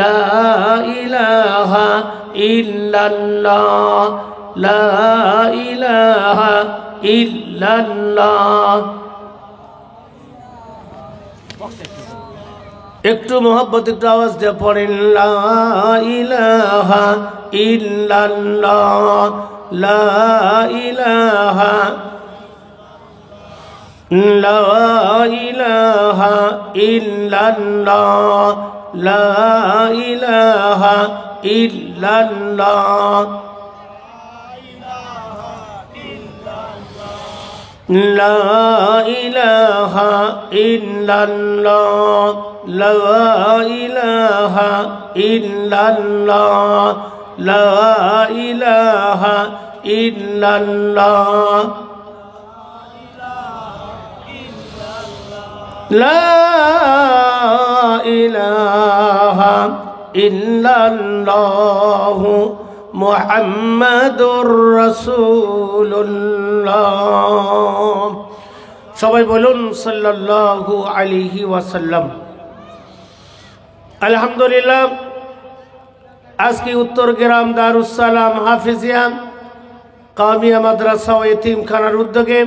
লা ইলাহা ইল্লাল্লাহ লা ইলাহা ইল্লাল্লাহ। একটু মোহব্বত একটু আওয়াজ দিয়ে পড়েন লা ইলাহা ইল্লাল্লাহ লা ইলাহা লা ইলাহা ইল্লাল্লাহ লা ইলাহা ইল্লাল্লাহ লা ইলাহা ইল্লাল্লাহ লা ইলাহা ইল্লাল্লাহ লা ইলাহা ইল্লাল্লাহ লা ইলাহা ইল্লাল্লাহ মুহাম্মাদুর রাসূলুল্লাহ। সবাই বলুন সাল্লাল্লাহু আলাইহি ওয়াসাল্লাম। আলহামদুলিল্লাহ, আজকে উত্তরগ্রাম দারুস সালাম হাফিজিয়া কামিয়া মাদ্রাসা ও এতিমখানার উদ্যোগে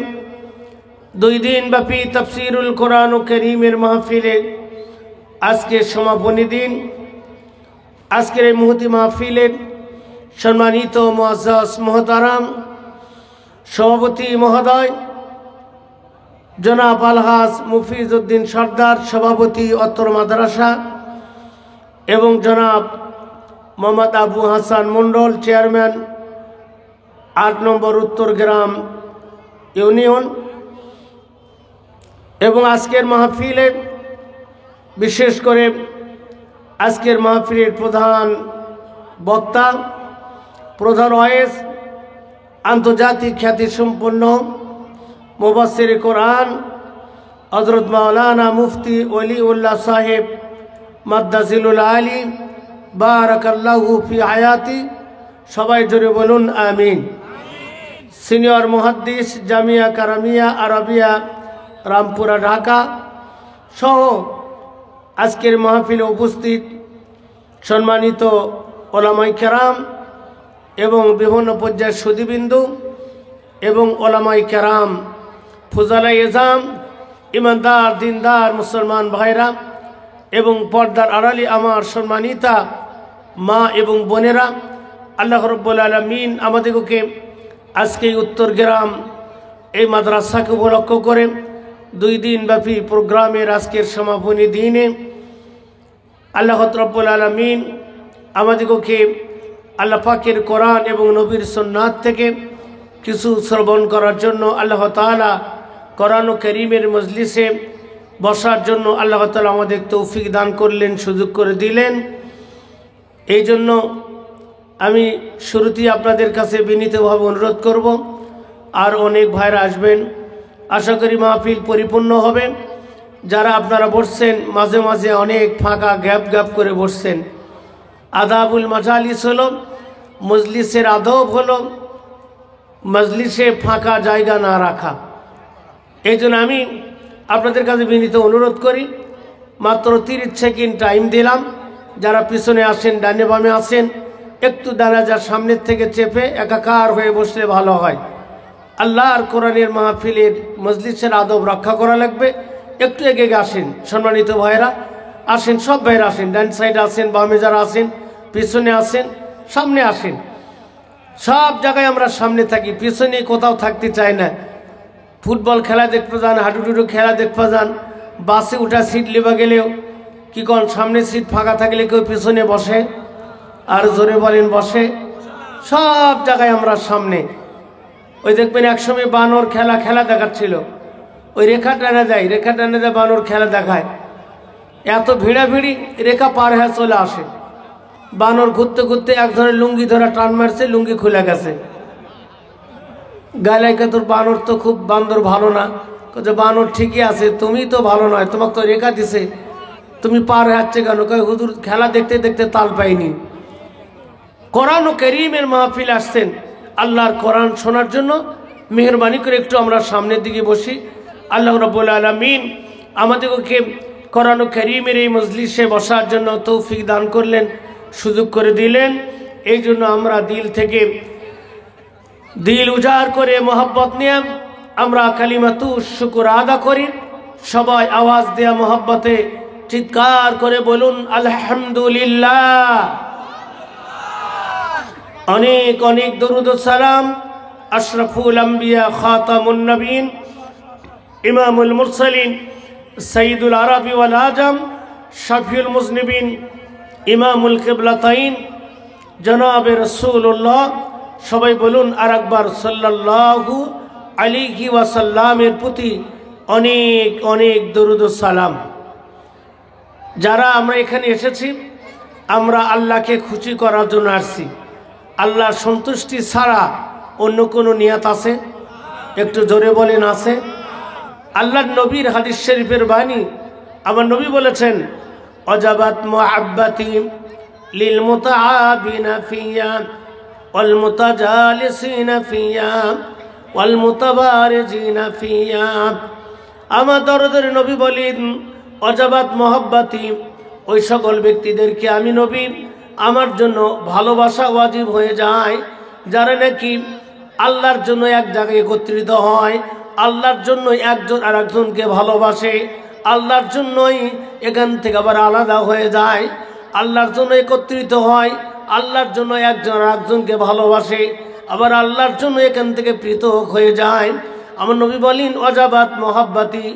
2 দিন ব্যাপী তাফসীরুল কোরআন ও কারীমের মাহফিলে আজকে সমাপনী দিন। আজকের এই মুহূর্তে মাহফিলের সম্মানিত মুআজ্জাজ মুহতারাম সভাপতি মহোদয় জনাব আলহাজ মুফিজউদ্দিন সরদার, সভাপতি অত্তর মাদ্রাসা, এবং জনাব মোহাম্মদ আবু হাসান মণ্ডল, চেয়ারম্যান 8 নম্বর উত্তরগ্রাম ইউনিয়ন, এবং আজকের মাহফিলে বিশেষ করে আজকের মাহফিলের প্রধান বক্তা, প্রধান ওয়াইজ, আন্তর্জাতিক খ্যাতিসম্পন্ন মুফাসসির কোরআন হযরত মাওলানা মুফতি ওলিউল্লাহ সাহেব মাদ্দাজিলুল আলী বারাকাল্লাহু ফি হায়াতি। সবাই জোরে বলুন আমিন। সিনিয়র মুহাদ্দিস জামিয়া কারামিয়া আরাবিয়া রামপুরা ঢাকা সহ আজকের মাহফিলে উপস্থিত সম্মানিত ওলামায়ে কেরাম এবং বিভিন্ন পর্যায়ের সুধীবৃন্দ এবং ওলামায়ে কেরাম, ফুজালায়ে এজাম, ইমানদার দিনদার মুসলমান ভাইরা এবং পর্দার আড়ালে আমার সম্মানিতা মা এবং বোনেরা, আল্লাহ রাব্বুল আলামিন আমাদেরকে আজকে উত্তরগ্রাম এই মাদ্রাসাকে উপলক্ষ করে 2 দিন ব্যাপী প্রোগ্রামের আজকের সমাপনী দিনে আল্লাহ রাব্বুল আলামিন আমাদেরকে আল্লাহ পাকের কোরআন এবং নবীর সুন্নাত থেকে কিছু শ্রবণ করার জন্য আল্লাহ তাআলা কোরআন ও কারীমের মজলিসে বসার জন্য আল্লাহ তাআলা আমাদের তৌফিক দান করলেন, সুযোগ করে দিলেন। এই জন্য আমি শুরুতেই আপনাদের কাছে বিনীতভাবে অনুরোধ করব, আর অনেক ভাইরা আসবেন, আশা করি মাহফিল পরিপূর্ণ হবে। যারা আপনারা বসছেন মাঝে মাঝে অনেক ফাঁকা গ্যাপ গ্যাপ করে বসছেন, আদাবুল মাজালিস হলো, মজলিসের আদব হলো মজলিসে ফাঁকা জায়গা না রাখা। এই জন্য আমি আপনাদের কাছে বিনীত অনুরোধ করি, মাত্র 30 সেকেন্ড টাইম দিলাম। যারা পিছনে আসেন, ডানে বামে আসেন, একটু দাঁড়াজার সামনের থেকে চেপে একাকার হয়ে বসলে ভালো হয়। আল্লাহর কোরআনের মাহফিলের মজলিসের আদব রক্ষা করা লাগবে। একটু এগিয়ে আসেন সম্মানিত ভাইরা, আসেন, সব ভাইরা আসেন, ডান সাইডে আসেন, বামে যারা আসেন, পিছনে আসেন, সামনে আসেন। সব জায়গায় আমরা সামনে থাকি, পিছনে কোথাও থাকতে চাই না। ফুটবল খেলা দেখতে যান, হাডুডুডু খেলা দেখতে যান, বাসে উঠা সিট লেবা গেলেও কি কোন সামনে সিট ফাঁকা থাকলে কেউ পিছনে বসে, আর জোরে বলেন বসে। সব জায়গায় আমরা সামনে। ওই দেখবেন একসময় বানর খেলা দেখাচ্ছিল, ওই রেখা টানা যায়, রেখা টানা যায়, বানর খেলা দেখায়। এত ভিড়াভিড়ি, রেখা পার হয়ে চলে আসে। বানর ঘুরতে ঘুরতে এক ধরনের লুঙ্গি ধরা টান মারছে, লুঙ্গি খুলে গেছে। গালাইকে তোর বানর তো খুব বান্দর ভালো না, বানর ঠিকই আছে, তুমি তো ভালো নয়, তোমাকে তো রেখা দিছে, তুমি পার হচ্ছে কেন? হুজুর খেলা দেখতে দেখতে তাল পাইনি। কোরআন ও কারীমের মাহফিল আসছেন আল্লাহর কোরআন শোনার জন্য। মেহেরবানি করে একটু আমরা সামনের দিকে বসি। আল্লাহ রাব্বুল আলামিন আমাদেরকে কোরআন কারীমের এই মজলিসে বসার জন্য তৌফিক দান করলেন, সুযোগ করে দিলেন। এই জন্য আমরা দিল থেকে দিল উজাড় করে মোহাব্বত নিয়ে আমরা কালিমাতু শুকর আদা করি। সবাই আওয়াজ দেয়া মোহাব্বতে চিৎকার করে বলুন আলহামদুলিল্লাহ। অনেক অনেক দরুদ ও সালাম আশরাফুল আম্বিয়া খাতামুন নবীন ইমামুল মুরসালিন সঈদুল আরবি ওয়াল আজম শাফিউল মুজনিবিন ইমামুল কিবলাতাইন জনাবে রাসূলুল্লাহ, সবাই বলুন আরেকবার সাল্লাল্লাহু আলাইহি ওয়াসাল্লামের প্রতি অনেক অনেক দরুদ ও সালাম। যারা আমরা এখানে এসেছি, আমরা আল্লাহকে খুশি করার জন্য আসছি। আল্লাহর সন্তুষ্টি ছাড়া অন্য কোনো নিয়াত আছে? একটু জোরে বলেন আছে? আল্লাহর নবীর হাদিস শরীফের বাণী, আমার নবী বলেছেন অজাবাত মুহাব্বাতি লিল মুতাআবিনা ফিয়া ওয়াল মুতাজালিসিনা ফিয়া ওয়াল মুতাবারিজিনা ফিয়া। আমার দরদের নবী বলেন অজাবাত মুহাব্বাতি, ওই সকল ব্যক্তিদেরকে আমি নবী আমার জন্য ভালোবাসা ওয়াজিব হয়ে যায় যারা নাকি আল্লাহর জন্য এক জায়গায় একত্রিত হয়, আল্লাহর জন্য একজন আর একজনকে ভালোবাসে, আল্লাহর জন্যই এখান থেকে আবার আলাদা হয়ে যায়, আল্লাহর জন্য একত্রিত হয়, আল্লাহর জন্য একজন আর একজনকে ভালোবাসে, আবার আল্লাহর জন্য এখান থেকে পৃথক হয়ে যায়। আমার নবী বলেন অজাবাত মুহাব্বাতি,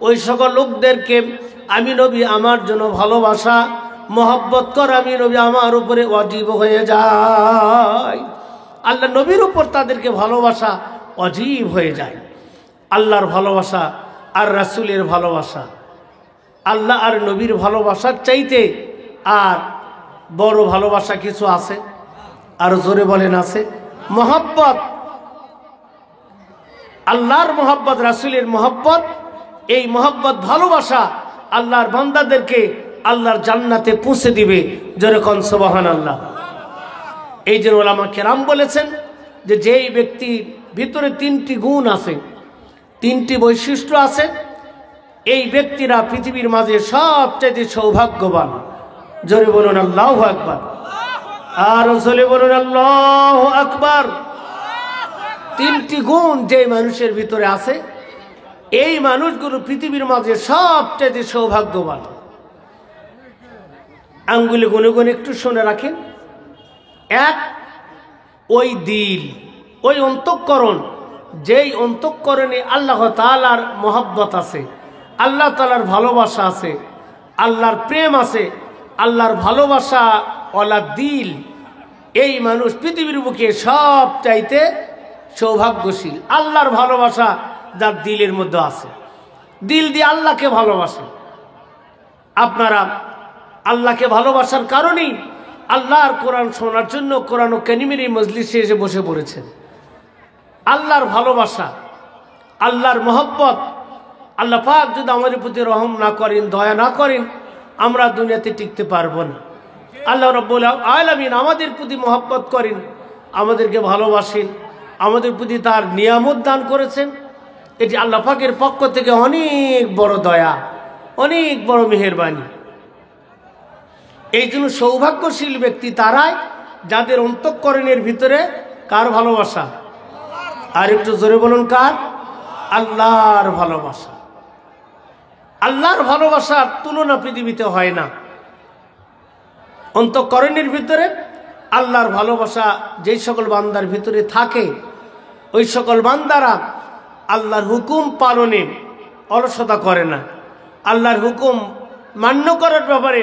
ওই সকল লোকদেরকে আমি নবী আমার জন্য ভালোবাসা মহব্বত কর আমি নবী আমার উপরে ওয়াজিব হয়ে যায়। আল্লাহ নবীর উপর তাদেরকে ভালোবাসা ওয়াজিব হয়ে যায়। আল্লাহর ভালোবাসা আর রাসূলের ভালোবাসা, আল্লাহ আর নবীর ভালোবাসার চাইতে আর বড় ভালোবাসা কিছু আছে? আর জোরে বলেন আছে? মহব্বত, আল্লাহর মহব্বত, রাসূলের মহব্বত, এই মহব্বত ভালোবাসা আল্লাহর বান্দাদেরকে আল্লাহর জান্নাতে পৌঁছে দিবে। জোরে কোন সুবহানাল্লাহ। এই জন্য উলামা কেরাম বলেছেন যে যেই ব্যক্তির ভিতরে তিনটি গুণ আছে, তিনটি বৈশিষ্ট্য আছে, এই ব্যক্তিরা পৃথিবীর মাঝে সবচেয়ে সৌভাগ্যবান। জোরে বলুন আল্লাহু আকবার। আর জোরে বলুন আল্লাহু আকবার। তিনটি গুণ যে মানুষের ভিতরে আছে, এই মানুষগুলো পৃথিবীর মাঝে সবচেয়ে সৌভাগ্যবান। আঙ্গুলে গুনে গুনে একটু শুনে রাখেন। এক, ওই দিল, ওই অন্তঃকরণ, যেই অন্তঃকরণে আল্লাহ তাআলার মহব্বত আছে, আল্লাহ তাআলার ভালোবাসা আছে, আল্লাহর প্রেম আছে, আল্লাহর ভালোবাসা ওয়ালা দিল, এই মানুষ পৃথিবীর বুকে সব চাইতে সৌভাগ্যশীল। আল্লাহর ভালোবাসা যার দিলের মধ্যে আছে, দিল দিয়ে আল্লাহকে ভালোবাসে। আপনারা আল্লাহকে ভালোবাসার কারণেই আল্লাহর কোরআন শোনার জন্য কোরআন ও কারীমের এই মজলিসে এসে বসে পড়েছেন। আল্লাহর ভালোবাসা, আল্লাহর মহব্বত, আল্লাহ পাক যদি আমাদের প্রতি রহম না করেন, দয়া না করেন, আমরা দুনিয়াতে টিকতে পারবো না। আল্লাহ রাব্বুল আলামিন আমাদের প্রতি মহব্বত করেন, আমাদেরকে ভালোবাসেন, আমাদের প্রতি তার নিয়ামত দান করেছেন। এটি আল্লাহ পাকের পক্ষ থেকে অনেক বড় দয়া, অনেক বড় মেহেরবানি। এই জন্য সৌভাগ্যশীল ব্যক্তি তারাই যাদের অন্তঃকরণের ভিতরে কার ভালোবাসা? আর একটু জোরে বলুন কার? আল্লাহর ভালোবাসা। আল্লাহর ভালোবাসার তুলনা পৃথিবীতে হয় না। অন্তঃকরণের ভিতরে আল্লাহর ভালোবাসা যেই সকল বান্দার ভিতরে থাকে, ওই সকল বান্দারা আল্লাহর হুকুম পালনে অলসতা করে না, আল্লাহর হুকুম মান্য করার ব্যাপারে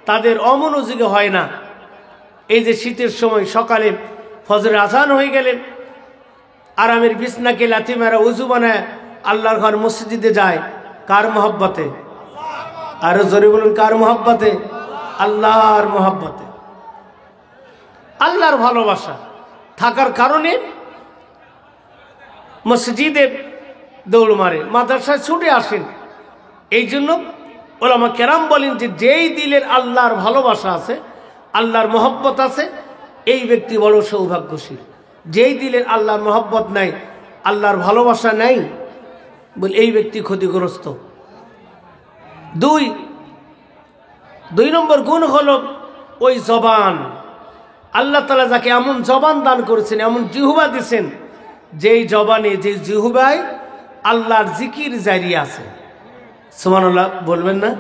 তাদের অমনোযোগী হয় না। এই যে শীতের সময় সকালে ফজরের আজান হয়ে গেলে আরামের বিছনাকে লাথি মারা উজু বানায় আল্লাহর ঘর মসজিদে যায়, কার মহব্বতে? আরো জোরে বলুন কার মহব্বতে? আল্লাহর মহব্বতে। আল্লাহর ভালোবাসা থাকার কারণে মসজিদে দৌড় মারে, মাদ্রাসায় ছুটে আসেন। এই জন্য উলামা কেরাম বলেন যে যেই দিলের আল্লাহর ভালোবাসা আছে, আল্লাহর মহব্বত আছে, এই ব্যক্তি বড় সৌভাগ্যশীল। যেই দিলের আল্লাহর মহব্বত নাই, আল্লাহর ভালোবাসা নাই, বলে এই ব্যক্তি ক্ষতিগ্রস্ত। দুই নম্বর গুণ হলো ওই জবান। আল্লাহ তাআলা যাকে এমন জবান দান করেছেন, এমন জিহ্বা দিয়েছেন, যেই জবানে, যে জিহ্বায় আল্লাহর জিকির জারি আছে। সুবহানাল্লাহ বলবেন না?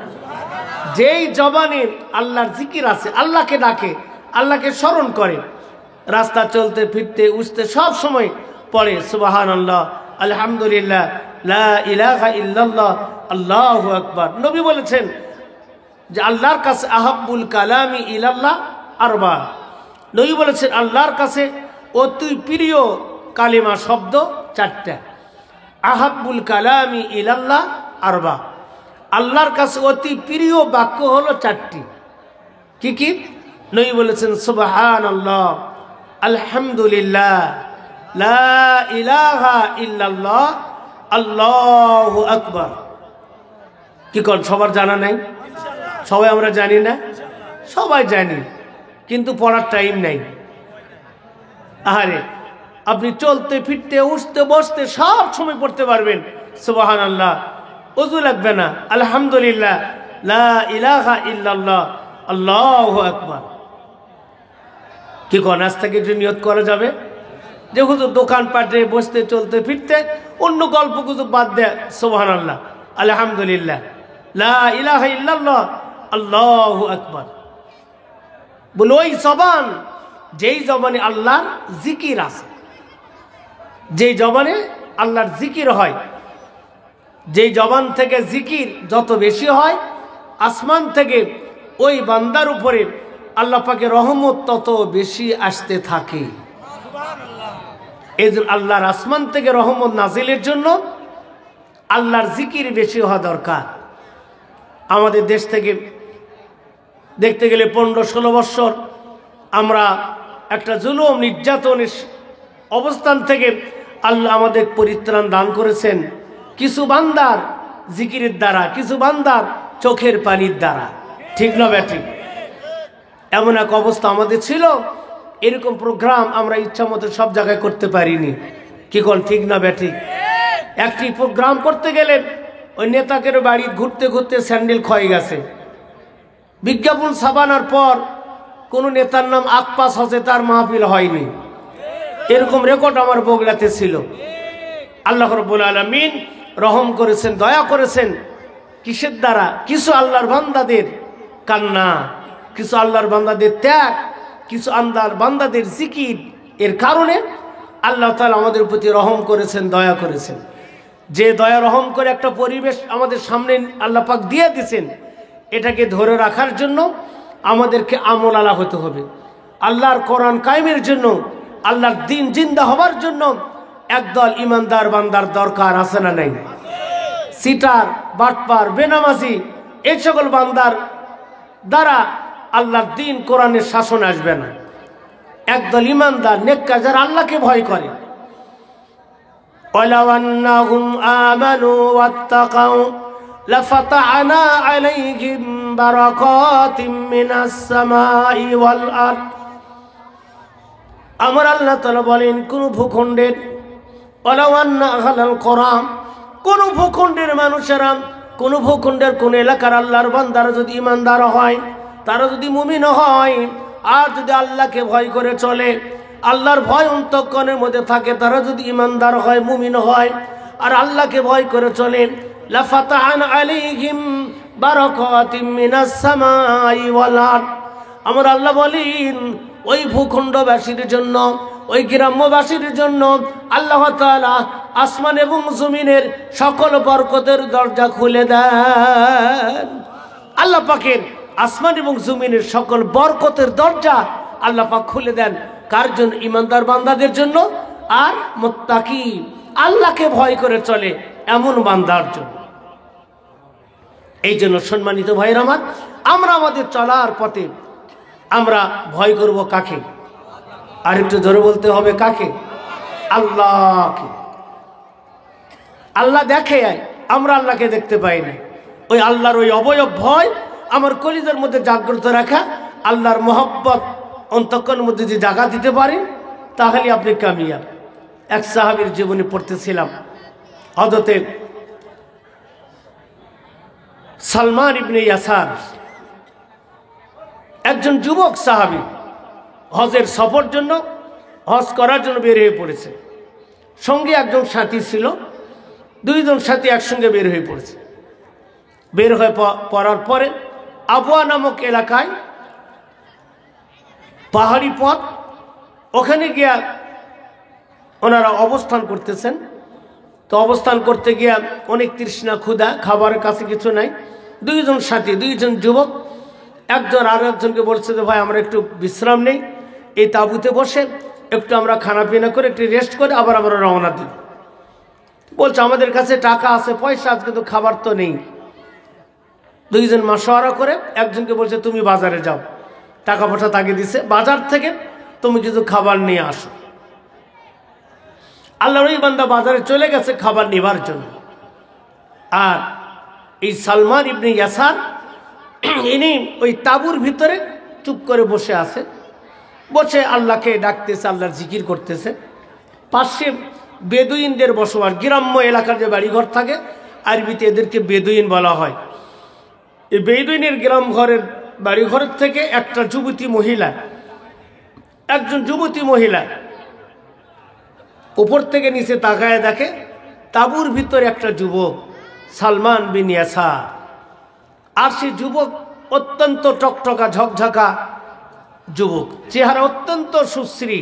যেই জবানে আল্লাহর জিকির আছে, আল্লাহকে ডাকে, আল্লাহকে স্মরণ করে, রাস্তা চলতে ফিরতে উঠতে সব সময় পড়ে সুবহানাল্লাহ, আলহামদুলিল্লাহ, লা ইলাহা ইল্লাল্লাহ, আল্লাহু আকবার। নবী বলেছেন যে আল্লাহর কাছে আহাব্বুল কালামি ইলাল্লাহ আরবা। নবী বলেছেন আল্লাহর কাছে অতি প্রিয় কালিমা শব্দ চারটা। আহাব্বুল কালামি ইলাল্লাহ আরবা, আল্লাহর কাছে অতি প্রিয় বাক্য হলো চারটি। কি কি? নবী বলেছেন সুবহানাল্লাহ, আলহামদুলিল্লাহ, লা ইলাহা ইল্লাল্লাহ, আল্লাহু আকবার। কি কোন সবার জানা নাই? সবাই আমরা জানি না? সবাই জানি, কিন্তু পড়ার টাইম নাই। আহারে, আপনি চলতে ফিরতে উঠতে বসতে সব সময় পড়তে পারবেন সুবহানাল্লাহ, ওযু লাগবে না, আলহামদুলিল্লাহ, লা ইলাহা ইল্লাল্লাহ, আল্লাহু আকবার। কি কোন আজ থেকে একটু নিয়ত করা যাবে যে হুজুর দোকানপাটে বসতে চলতে ফিরতে অন্য গল্প গুজব বাদ দেয় সুবহানাল্লাহ, আলহামদুলিল্লাহ, লা ইলাহা ইল্লাল্লাহ, আল্লাহু আকবার। বলে ওই জবান, যেই জবানে আল্লাহর জিকির আছে, যেই জবানে আল্লাহর জিকির হয়, যেই জবান থেকে জিকির যত বেশি হয়, আসমান থেকে ওই বান্দার উপরে আল্লাহ পাকের রহমত তত বেশি আসতে থাকে। এই জন্য আল্লাহর আসমান থেকে রহমত নাজিলের জন্য আল্লাহর জিকির বেশি হওয়া দরকার। আমাদের দেশ থেকে দেখতে গেলে 15-16 বছর আমরা একটা জুলুম নির্যাতনের অবস্থান থেকে আল্লাহ আমাদের পরিত্রাণ দান করেছেন, কিছু বান্দার জিকিরের দ্বারা, কিছু বান্দার চোখের পানির দ্বারা। ঠিক না ব্যাঠিক? এমন এক অবস্থা আমাদের ছিল, এরকম প্রোগ্রাম আমরা ইচ্ছা মতো সব জায়গায় করতে পারিনি। কি কোন ঠিক না ব্যাঠিক? একটি প্রোগ্রাম করতে গেলে ওই নেতাকের বাড়ি ঘুরতে ঘুরতে স্যান্ডেল ক্ষয়ে গেছে। বিজ্ঞাপন ছাপানোর পর কোনো নেতার নাম আকপাস হচ্ছে, তার মাহফিল হয়নি। এরকম রেকর্ড আমার বগুড়াতে ছিল। আল্লাহ রাব্বুল আলামিন রহম করেছেন, দয়া করেছেন। কিসের দ্বারা? কিছু আল্লাহর বান্দাদের কান্না, কিছু আল্লাহর বান্দাদের ত্যাগ, কিছু আল্লাহর বান্দাদের জিকির, এর কারণে আল্লাহ তাআলা আমাদের প্রতি রহম করেছেন, দয়া করেছেন। যে দয়া রহম করে একটা পরিবেশ আমাদের সামনে আল্লাহ পাক দিয়ে দিয়েছেন, এটাকে ধরে রাখার জন্য আমাদেরকে আমল আলা হতে হবে। আল্লাহর কোরআন কায়েমের জন্য, আল্লাহর দ্বীন জিন্দা হবার জন্য একদল ইমানদার বান্দার দরকার আছে না নাই? সিটার, বাটপার, বেনামাজি, এই সকল বান্দার দ্বারা আল্লাহর দ্বীন কোরআনের শাসন আসবে না। একদল ইমানদার নেককার যারা আল্লাহকে ভয় করে, ওয়ালাউ আন্নাহুম আমানু ওয়াত্তাকাউ লাফাতাহনা আলাইহিম বারাকাতিম মিনাস সামাই ওয়াল আরদ। আমার আল্লাহ তাআলা বলেন, কোন ভূখণ্ডের, ওয়ালাউ আন্না আহলাল কুরআ, কোন ভূখণ্ডের মানুষেরা, কোন ভূখণ্ডের কোন এলাকার আল্লাহর বান্দারা যদি ইমানদার হয়, তারা যদি মুমিন হয়, আর যদি আল্লাহকে ভয় করে চলে, আল্লাহর ভয় অন্তঃকরণের মধ্যে থাকে, তারা যদি ইমানদার হয়, মুমিন হয়, আর আল্লাহকে ভয় করে চলে, লাফাতাহনা আলাইহিম বারাকাতিম মিনাস সামাই ওয়াল আরদ। আমার আল্লাহ বলেন, ওই ভূখণ্ডবাসীর জন্য, ওই গ্রাম্যবাসীর জন্য আল্লাহ তাআলা আসমান এবং জমিনের সকল বরকতের দরজা খুলে দেন। আল্লাহ পাকের আসমান এবং জমিনের সকল বরকতের দরজা আল্লাহ পাক খুলে দেন। কার জন্য? ইমানদার বান্দাদের জন্য, আর মুত্তাকি, আল্লাহকে ভয় করে চলে এমন বান্দার জন্য। এই জন্য সম্মানিত ভাইরা আমার, আমরা আমাদের চলার পথে আমরা ভয় করব কাকে? আর একটু জোরে বলতে হবে, কাকে? আল্লাহকে। আল্লাহ দেখে, আমরা আল্লাহকে দেখতে পাই না। ওই আল্লাহর ওই অবয়ব ভয় আমার কলিজার মধ্যে জাগ্রত রাখা, আল্লাহর মহব্বত অন্তঃকরণের মধ্যে যে জায়গা দিতে পারেন, তাহলে আপনি কামিয়াব। এক সাহাবীর জীবনী পড়তেছিলাম, হযরতে সালমান ইবনে ইয়াসার একজন যুবক সাহাবী, হজের সফর জন্য, হজ করার জন্য বের হয়ে পড়েছে। সঙ্গে একজন সাথী ছিল, দুইজন সাথী একসঙ্গে বের হয়ে পড়েছে। বের হয়ে পড়ার পরে আবওয়া নামক এলাকায় পাহাড়ি পথ, ওখানে গিয়া ওনারা অবস্থান করতেছেন। তো অবস্থান করতে গিয়া অনেক তৃষ্ণা, ক্ষুধা, খাবারের কাছে কিছু নাই। দুইজন সাথী, দুইজন যুবক, একজন আর একজনকে বলছে যে ভাই আমরা একটু বিশ্রাম নেই, এই তাঁবুতে বসে একটু আমরা খানা পিনা করে একটু রেস্ট করে আবার আমরা রওনা দিই। বলছে আমাদের কাছে টাকা আছে, পয়সা আছে, কিন্তু খাবার তো নেই। দুইজন মাশওয়ারা করে একজনকে বলছে তুমি বাজারে যাও, টাকা পয়সা তাকে দিছে, বাজার থেকে তুমি কিছু খাবার নিয়ে আসো। আল্লাহর ওই বান্দা বাজারে চলে গেছে খাবার নেবার জন্য। আর এই সালমান ইবনে ইয়াসার ইনি ওই তাঁবুর ভিতরে চুপ করে বসে আছে, বসে আল্লাহকে ডাকতেছে, আল্লাহর জিকির করতেছে। পাশে বেদুইনদের বসবাস, গ্রাম্য এলাকার যে বাড়িঘর থাকে, আরবিতে এদেরকে বেদুইন বলা হয়। এই বেদুইনের গ্রাম ঘরের বাড়িঘরের থেকে একটা যুবতী মহিলা, একজন যুবতী মহিলা উপর থেকে নিচে তাকায় দেখে তাঁবুর ভিতরে একটা যুবক, সালমান বিন ইয়াসার। আর সেই যুবক অত্যন্ত টকটকা ঝকঝকা যুবক, চেহারা অত্যন্ত সুশ্রী।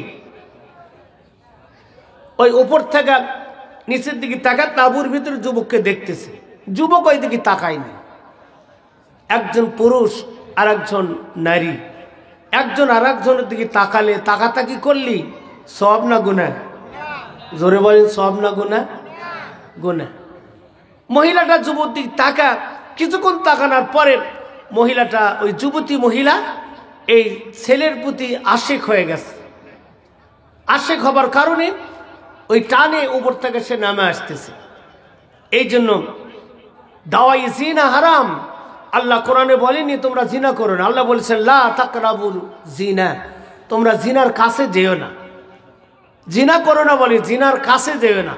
ওই উপর থেকে নিচের দিকে তাকায়, তাঁবুর ভিতরে যুবককে দেখতেছে। যুবক ওই দিকে তাকায়নি। একজন পুরুষ আর একজন নারী, একজন আর একজনের দিকে তাকালে, তাকাতাকি করলি সওয়াব না গুনাহ? জোরে বলেন, সওয়াব না গুনাহ? গুনাহ। মহিলাটা যুবতীর দিকে তাকা, কিছুক্ষণ তাকানোর পরে মহিলাটা, ওই যুবতী মহিলা এই ছেলের প্রতি আশিক হয়ে গেছে। আশিক হবার কারণে ওই টানে উপর থেকে সে নামে আসতেছে। এই জন্য দাওয়াই জিনা হারাম। আল্লাহ কোরআনে বলেনি তোমরা জিনা করো না, আল্লাহ বলেছেন লা তাকরাবুল জিনা, তোমরা জিনার কাছে যেও না। জিনা করো না বলে, জিনার কাছে যেও না।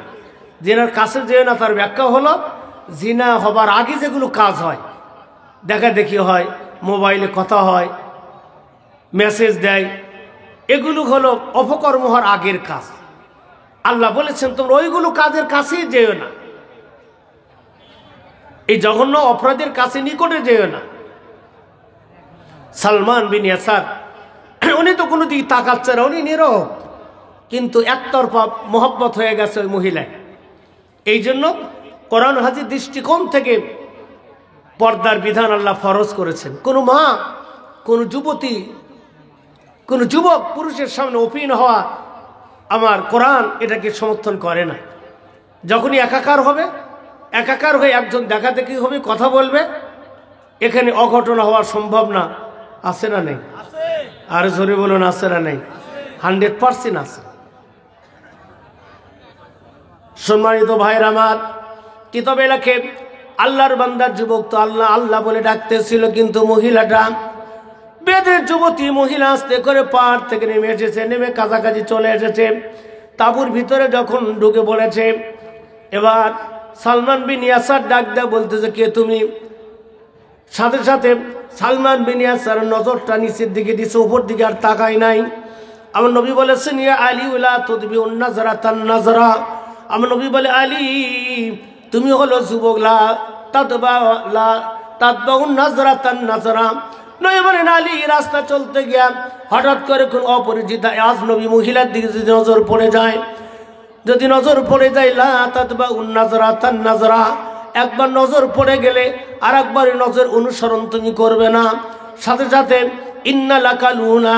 জিনার কাছে যেও না তার ব্যাখ্যা হলো, জিনা হবার আগে যেগুলো কাজ হয়, দেখা দেখি হয়, মোবাইলে কথা হয়, মেসেজ দেয়, এগুলো হলো অপকর্ম হওয়ার আগের কাজ। আল্লাহ বলেছেন তোমরা ওইগুলো কাজের কাছেই যেও না, এই জঘন্য অপরাধের কাছে নিকটে যেও না। সালমান বিন ইয়াসার উনি তো কোনো দিকে তাকাচ্ছে না, উনি নীরব, কিন্তু একতরফা মোহব্বত হয়ে গেছে ওই মহিলায়। এই জন্য কোরআন হাদিস দৃষ্টিকোণ থেকে পর্দার বিধান আল্লাহ ফরজ করেছেন। কোনো মা, কোনো যুবতী, কোনো যুবক পুরুষের সামনে ওপেন হওয়া আমার কোরআন এটাকে সমর্থন করে না। যখনই একাকার হবে, একাকার হয়ে একজন দেখাদেখি হবে, কথা বলবে, এখানে অঘটন হওয়া সম্ভব না। আছে না নেই? আর জোরে বলুন, আছে না নেই? 100% আছে। সম্মানিত ভাইয়ের আমার, কিতাবে লেখে আল্লাহর বান্দার যুবক তো আল্লাহ আল্লাহ বলে ডাকতেছিল, কিন্তু মহিলাটা বেদের যুবতী মহিলা আস্তে করে পাহাড় থেকে নেমে এসেছে, নেমে কাছাকাছি চলে এসেছে। তাঁবুর ভিতরে যখন ঢুকে পড়েছে, এবার সালমান বিন ইয়াসার ডাক দেয়া বলতেছে কে তুমি? সাথে সাথে সালমান বিন ইয়াসার নজরটা নিচের দিকে দিছে, উপর দিকে আর তাকায় নাই। আমার নবী বলেছেন ইয়া আলী উলা তুদবিউন নাজরাতান নাজরা, আমার নবী বলে আলী তুমি হলো যুবক, লা তাতবাউন নাজরাতান নাজরা। নয় বলেন আলী রাস্তা চলতে গিয়া হঠাৎ করে কোন অপরিচিতা আজনবী মহিলার দিকে যদি নজর পড়ে যায়, যদি নজর পড়ে যায়, লা তাতবাউন নাজরাতান নাজরা, একবার নজর পড়ে গেলে আর একবার নজর অনুসরণ তুমি করবে না। সাথে সাথে ইন্না লাকা লুনা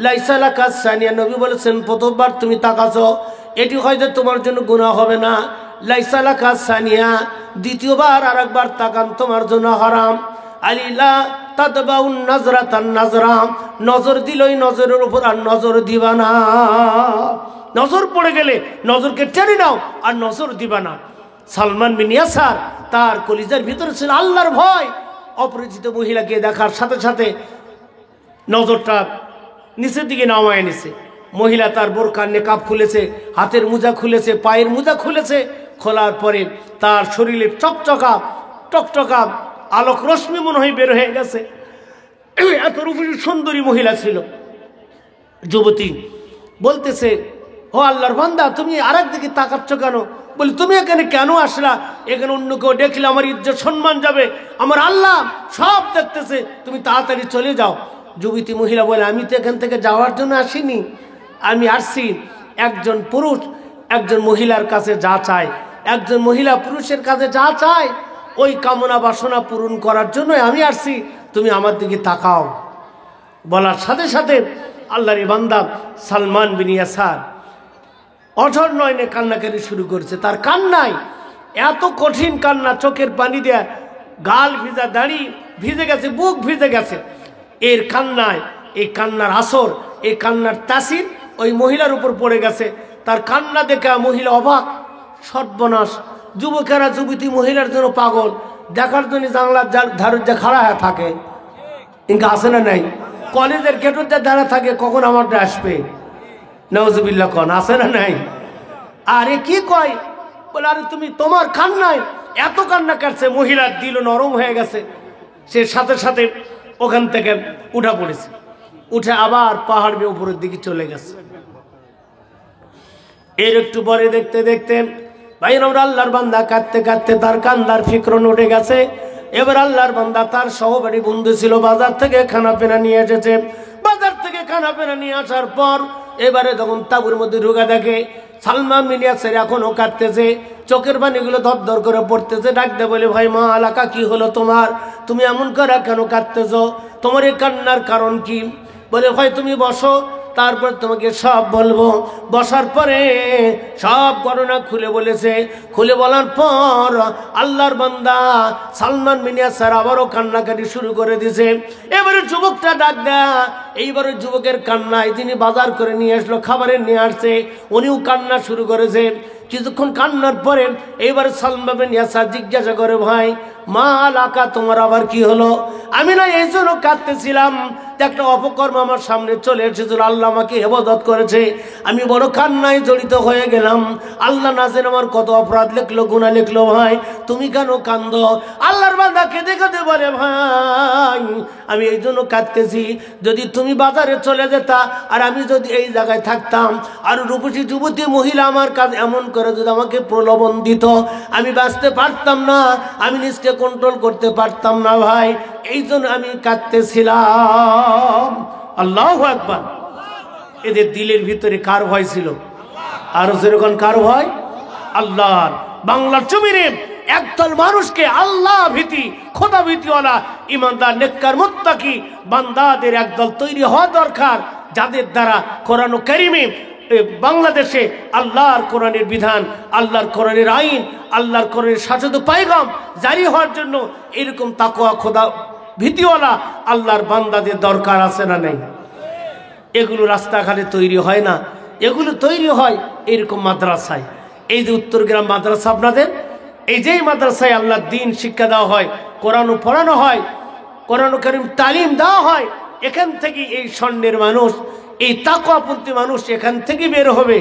লাইসা লাকা সানিয়া, নবী বলেছেন প্রথমবার তুমি তাকাছো, এটি হয়তো তোমার জন্য গুনাহ হবে না। লাইসা লাকা সানিয়া, দ্বিতীয়বার আর একবার তাকান তোমার জন্য হারাম। আলিলা তাতবাউন নাজরাতান নাজরা, নজর দিলই নজরের উপর আর নজর দিবা না। নজর পড়ে গেলে নজরকে টেনে নাও আর নজর দিবা না। সালমান বিন ইয়াসার তার কলিজার ভিতরে ছিল আল্লাহর ভয়। অপরিচিত মহিলাকে দেখার সাথে সাথে নজরটা নিচের দিকে নামায় নিছে। মহিলা তার বোরকার নেকাব খুলেছে, হাতের মোজা খুলেছে, পায়ের মোজা খুলেছে। খোলার পরে তার শরীরে টকটকা আলোক রশ্মি মনে হয় বের হয়ে গেছে। এত রূপসী সুন্দরী মহিলা ছিল। যুবতী বলতেছে, ও আল্লাহর বান্দা, তুমি আরেক দিকে তাকাচ্ছ কেন? বলি, তুমি এখানে কেন আসলা? এখানে অন্য কেউ দেখলে আমার ইজ্জত সম্মান যাবে, আমার আল্লাহ সব দেখতেছে, তুমি তাড়াতাড়ি চলে যাও। যুবতী মহিলা বলে, আমি তো এখান থেকে যাওয়ার জন্য আসিনি, আমি আসছি একজন পুরুষ একজন মহিলার কাছে যা চায়, একজন মহিলা পুরুষের কাছে যা চায় ওই কামনা বাসনা পূরণ করার জন্য আমি আসছি, তুমি আমার দিকে তাকাও। বলার সাথে সাথে আল্লাহর বান্দা সালমান বিন ইয়াসার অঝর নয়নে কান্নাকারি শুরু করেছে। তার কান্নায় এত কঠিন কান্না, চোখের পানি দেয়া, গাল ভিজা, দাড়ি ভিজে গেছে, বুক ভিজে গেছে। এর কান্নায়, এই কান্নার আসর, এই কান্নার তাসির ওই মহিলার উপর পড়ে গেছে। তার কান্না দেখে মহিলা অবাক, সর্বনাশ। যুবকেরা যুবতী মহিলার জন্য পাগল, দেখার জন্য জানলার ধারুজ্জা খাড়া হয়ে থাকে, ইনকা আসে না নাই? কলেজের গেটুজ্জা দাঁড়া থাকে, কখন আমারটা আসবে? নাউজুবিল্লাহ, কন আসে না নাই? আরে কি কয়, বলে আরে তুমি, তোমার কান্নায় এত কান্না কাটছে। মহিলার দিল নরম হয়ে গেছে, সে সাথে সাথে ওখান থেকে উঠা পড়েছে, উঠে আবার পাহাড় বেয়ে উপরের দিকে চলে গেছে। এর একটু পরে দেখতে দেখতে ভাই আল্লাহর বান্দা কাঁদতে কাঁদতে তার কান্দার ফিক্রন উঠে গেছে। এবার আল্লাহর বান্দা তার সহপাঠী বন্ধু ছিল, বাজার থেকে খানা পেনা নিয়ে এসেছে। বাজার থেকে খানা পেনা নিয়ে আসার পর এবারে তখন তাঁবুর মধ্যে ঢুকে দেখে সালমান বিন ইয়াসার এখনো কাঁদতেছে, চোখের পানিগুলো দরদর করে পড়তেছে। ডাকতে বলে, ভাই মা আলাকা, কি হলো তোমার? তুমি এমন করে কেন কাঁদতেছ? তোমার এই কান্নার কারণ কি? বলে, ভাই তুমি বসো, তারপর তোমাকে সব বলবো। বসার পরে সব ঘটনা খুলে বলেছে। খুলে বলার পর আল্লাহর বান্দা সালমান বিন ইয়াসার আবারও কান্নাকাটি শুরু করে দিয়েছে। এবারে যুবকটা ডাক দেয়া, এইবারে যুবকের কান্নায়, যিনি বাজার করে নিয়ে আসলো, খাবারের নিয়ে আসছে, উনিও কান্না শুরু করেছে। কিছুক্ষণ কান্নার পরে এইবার সালমান বিন ইয়াসার জিজ্ঞাসা করে, ভাই মা আলাকা, তোমার আবার কি হলো? আমি না এই জন্য কাঁদতেছিলাম, একটা অপকর্ম আমার সামনে চলে এসেছিল, আল্লাহ আমাকে হেফাজত করেছে, আমি বড় কান্নায় জড়িত হয়ে গেলাম। আল্লাহ না জানে আমার কত অপরাধ লিখলো, গুনাহ লিখলো। ভাই তুমি কেন কান্দো? আল্লাহর বান্দা কেঁদে কেঁদে বলে, ভাই আমি এই জন্য কাঁদতেছি, যদি তুমি বাজারে চলে যেতা আর আমি যদি এই জায়গায় থাকতাম, আর রূপসী যুবতী মহিলা আমার কাছে এমন করে যদি আমাকে প্রলোভন দিত, আমি বাঁচতে পারতাম না, আমি নিজকে কন্ট্রোল করতে পারতাম না। ভাই এই জন্য আমি কাঁদতেছিলাম। আল্লাহু আকবার। এদের দিলের ভিতরে কার ভয় ছিল? আরো যেরকম কার ভয়? আল্লাহর। বাংলার জমিনে একদল মানুষকে আল্লাহ ভীতি, খোদা ভীতিওয়ালা, ইমানদার, নেককার, মুত্তাকি বান্দাদের একদল তৈরি হওয়া দরকার, যাদের দ্বারা কোরআন কারিমে বাংলাদেশে আল্লাহর কোরআনের বিধান, আল্লাহর কোরআনের আইন, আল্লাহর কোরআনের শাশ্বত পায়গাম জারি হওয়ার জন্য এরকম তাকওয়া, খোদা ভীতিওয়ালা আল্লাহর বান্দাদের দরকার আছে না নেই? এগুলো রাস্তাঘাটে তৈরি হয় না, এগুলো তৈরি হয় এরকম মাদ্রাসায়। এই যে উত্তরগ্রাম মাদ্রাসা আপনাদের, এই যেই মাদ্রাসায় আল্লাহর দ্বীন শিক্ষা দেওয়া হয়, কোরআন পড়ানো হয়, কোরআন কারীম তালিম দেওয়া হয়, এখান থেকে এই স্বর্ণের মানুষ, এই তাকওয়াপন্থী মানুষ এখান থেকে বের হবে।